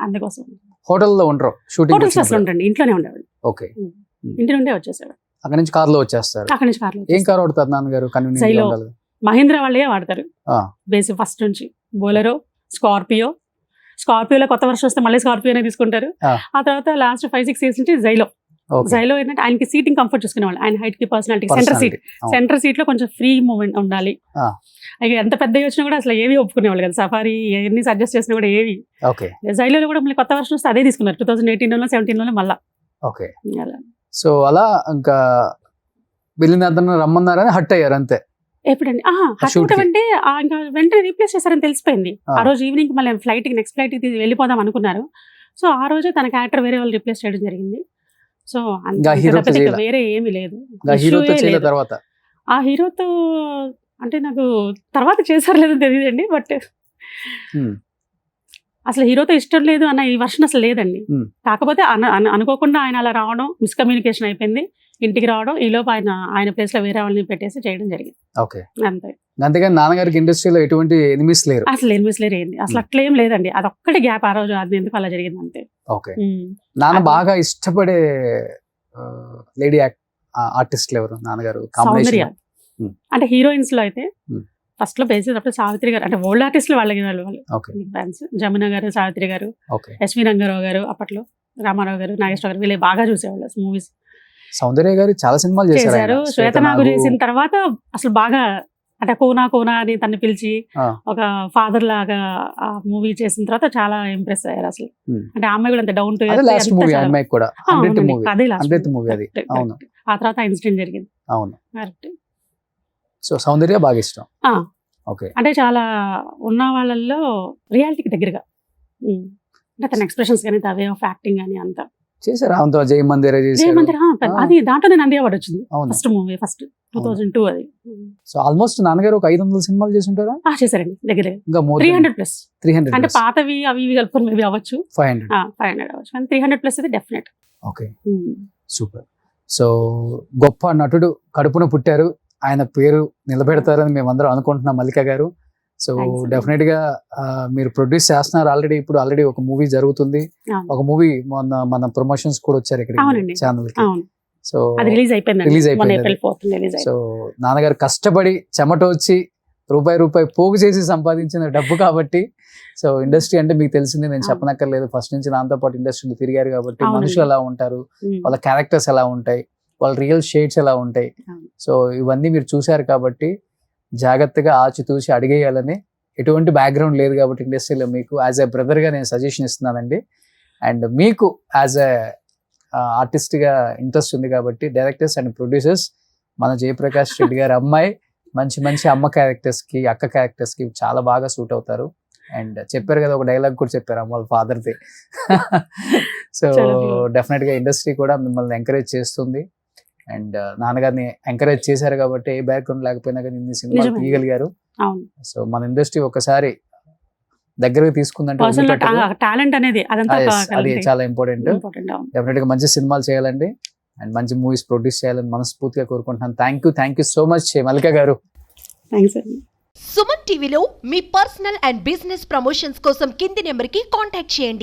అందుకోసం హోటల్లో ఉండరు, హోటల్స్ అసలు ఉండండి, ఇంట్లోనే ఉండేవాళ్ళు. ఇంటి నుండే వచ్చేసేవాడు. అక్కడ నుంచి కార్లో వచ్చేస్తారు. అక్కడ నుంచి కార్లో ఏం కార్ వాడతారు నాన్నగారు? మహీంద్రా వాళ్ళే వాడతారు బేసిక్ ఫస్ట్ నుంచి. బోలెరో, స్కార్పియోలో కొత్త వర్షన్ వస్తే మళ్ళీ స్కార్పియోనే తీసుకుంటారు. ఆ తర్వాత లాస్ట్ 5-6 years నుంచి జైలో ఏంటంటే ఆయనకి సీటింగ్ కంఫర్ట్ చూసుకునేవాళ్ళు. ఆయన హైట్ కి పర్సనాలిటీ సెంటర్ సీట్ లో కొంచెం ఫ్రీ మూమెంట్ ఉండాలి. ఇక ఎంత పెద్దగా వచ్చినా కూడా అసలు ఏవి ఒప్పుకునేవాళ్ళు కదా. సఫారీ ఎన్ని సజెస్ట్ చేసినా కూడా ఏవి. జైలో కూడా మళ్ళీ కొత్త వర్షన్ వస్తే అదే తీసుకున్నారు 2018లో 17లో మళ్ళా. సో అలా ఇంకా వెళ్ళిన అతను రమ్మన్నారని హట్ అయ్యారు అంతే. ఎప్పుడండి అంటే ఇంకా వెంటనే రీప్లేస్ చేశారని తెలిసిపోయింది. ఆ రోజు ఈవినింగ్ మళ్ళీ నెక్స్ట్ ఫ్లైట్ కి వెళ్ళిపోదాం అనుకున్నారు. సో ఆ రోజే తన క్యారెక్టర్ వేరే వాళ్ళు రీప్లేస్ చేయడం జరిగింది. సో వేరే ఏమీ లేదు. ఆ హీరోతో అంటే నాకు తర్వాత చేశారు లేదో తెలియదండి. బట్ అసలు హీరోతో ఇష్టం లేదు అన్న ఈ వర్షన్ అసలు లేదండి. కాకపోతే అనుకోకుండా ఆయన అలా రావడం, మిస్కమ్యూనికేషన్ అయిపోయింది. ఇంటికి రావడం, ఈలోపు ఆయన ప్లేస్ లో వేరే వాళ్ళని పెట్టేసి చేయడం జరిగింది. అంతే. అంతేగాని నాన్నగారికి ఇండస్ట్రీలో ఎటువంటి ఎనిమిస్ లేరు, అసలు ఎనిమిస్ లేరు ఏంటి, అసలు అట్లేం లేదండి. అదొక్కటి గ్యాప్ ఆ రోజు, అది ఎందుకు అలా జరిగింది అంతే. నాన్న బాగా ఇష్టపడే లేడీ ఆర్టిస్టులు ఎవరు నాన్నగారు సౌందర్య కాంబినేషన్? Hmm. అంటే హీరోయిన్స్ లో అయితే Hmm. ఫస్ట్ లో బేసినప్పుడు సావిత్రి గారు, అంటే ఓల్డ్ ఆర్టిస్టులు వాళ్ళకి వాళ్ళు ఓకే ఫ్యాన్స్. జమున గారు, సావిత్రి గారు, ఓకే. ఎస్వి రంగారావు గారు, అప్పట్లో రామారావు గారు, నాగేశ్వర గారు, వీళ్ళు బాగా చూసేవాళ్ళు మూవీస్ సౌందర్య గారు చాలా సినిమాలు చేశారు చేశారు. ఆయన. శ్వేతనాగు చేసిన తర్వాత అసలు బాగా అంటే కోనా కోనా అని తను పిలిచి ఆ. ఒక ఫాదర్ లాగా ఆ మూవీ చేసిన తర్వాత చాలా ఇంప్రెస్ అయ్యారు అసలు. Hmm. అంటే ఆ అమ్మాయి కూడా అంత డౌన్ టు అదే లాస్ట్ మూవీ అమ్మాయికి కూడా 100th మూవీ. అదే లాస్ట్ 100th మూవీ అది. అవును ఆ తర్వాత ఇన్సిడెంట్ జరిగింది. అవును. కరెక్ట్. సో సౌందర్య బాగా ఇష్టం. ఆ. ఓకే. అంటే చాలా ఉన్న వాళ్ళల్లో రియాలిటీకి దగ్గరగా అంటే తన ఎక్స్ప్రెషన్స్ కానీ వే ఆఫ్ యాక్టింగ్ కానీ అంతా చేశారు ఆమెతో జై మందిర చేశారు. జయమందిర అది దాంట్లో నంది అవార్డు వచ్చింది. అవును. ఫస్ట్ మూవీ 2002 అది. సో ఆల్మోస్ట్ నాన్నగారు ఒక 500 సినిమాలు చేసి ఉంటారా? చేశారండి దగ్గర ఇంకా మోర్ 300+. 300 అంటే పాతవి అవి ఇవి కలుపుకొని మేబీ అవ్వచ్చు 500. 500 అవ్వచ్చు, కానీ 300+ అయితే డెఫినెట్. Okay, super. సో గొప్ప నటుడు కడుపున పుట్టారు, ఆయన పేరు నిలబెడతారని మేమందరం అనుకుంటున్నాం మల్లిక గారు. So Thanks, sir. డెఫినెట్ గా మీరు ప్రొడ్యూస్ చేస్తున్నారు ఆల్రెడీ. ఇప్పుడు ఆల్రెడీ ఒక మూవీ జరుగుతుంది. అవును. ఒక మూవీ మన ప్రమోషన్స్ కూడా వచ్చారు ఇక్కడ అవునండి. ఛానల్ కి. అవును, సో అది రిలీజ్ అయిపోయింది. Release అయిపోయింది. April 4th రిలీజ్ సో అయింది. నాన్నగారు కష్టపడి చెమట వచ్చి రూపాయి పోగు చేసి సంపాదించిన డబ్బు కాబట్టి, సో ఇండస్ట్రీ అంటే మీకు తెలిసింది, నేను అవును. చెప్పనక్కర్లేదు. ఫస్ట్ నుంచి దాంతో పాటు ఇండస్ట్రీలో తిరిగారు కాబట్టి అవునండి. మనుషులు ఎలా ఉంటారు, వాళ్ళ క్యారెక్టర్స్ ఎలా ఉంటాయి, వాళ్ళ రియల్ షేడ్స్ ఎలా ఉంటాయి, అవును. సో ఇవన్నీ మీరు చూశారు కాబట్టి జాగ్రత్తగా ఆచితూచి అడిగేయాలని. ఎటువంటి బ్యాక్గ్రౌండ్ లేదు కాబట్టి ఇండస్ట్రీలో మీకు యాజ్ ఎ బ్రదర్గా నేను సజెషన్ ఇస్తున్నానండి. అండ్ మీకు యాజ్ ఎ ఆర్టిస్ట్గా ఇంట్రెస్ట్ ఉంది కాబట్టి డైరెక్టర్స్ అండ్ ప్రొడ్యూసర్స్ మన జయప్రకాష్ రెడ్డి గారి అమ్మాయి మంచి అమ్మ క్యారెక్టర్స్కి, అక్క క్యారెక్టర్స్కి చాలా బాగా సూట్ అవుతారు. అండ్ చెప్పారు కదా, ఒక డైలాగ్ కూడా చెప్పారు అమ్మ వాళ్ళ ఫాదర్ది. సో డెఫినెట్గా ఇండస్ట్రీ కూడా మిమ్మల్ని ఎంకరేజ్ చేస్తుంది. అండ్ నాన్నగారిని ఎంకరేజ్ చేశారు కాబట్టి ఏ బ్యాక్గ్రౌండ్ లేకపోయినా కానీ ఇన్ని సినిమాలు నిజమే. తీయగలిగారు. అవును. సో మన ఇండస్ట్రీ ఒకసారి దగ్గరకు తీసుకుందంటే వదిలిపెట్టదు. టాలెంట్ అనేది అదంతా అది చాలా ఇంపార్టెంట్. ఇంపార్టెంట్. అవును. డెఫినెట్ గా మంచి సినిమాలు చేయాలండి అండ్ మంచి మూవీస్ ప్రొడ్యూస్ చేయాలని మనస్ఫూర్తిగా కోరుకుంటున్నాను. థ్యాంక్ యూ సో మచ్ మల్లిక గారు. థ్యాంక్స్ అండి. సుమన్ టీవీలో మీ పర్సనల్ అండ్ బిజినెస్ ప్రమోషన్స్ కోసం కింది నెంబర్కి కాంటాక్ట్ చేయండి.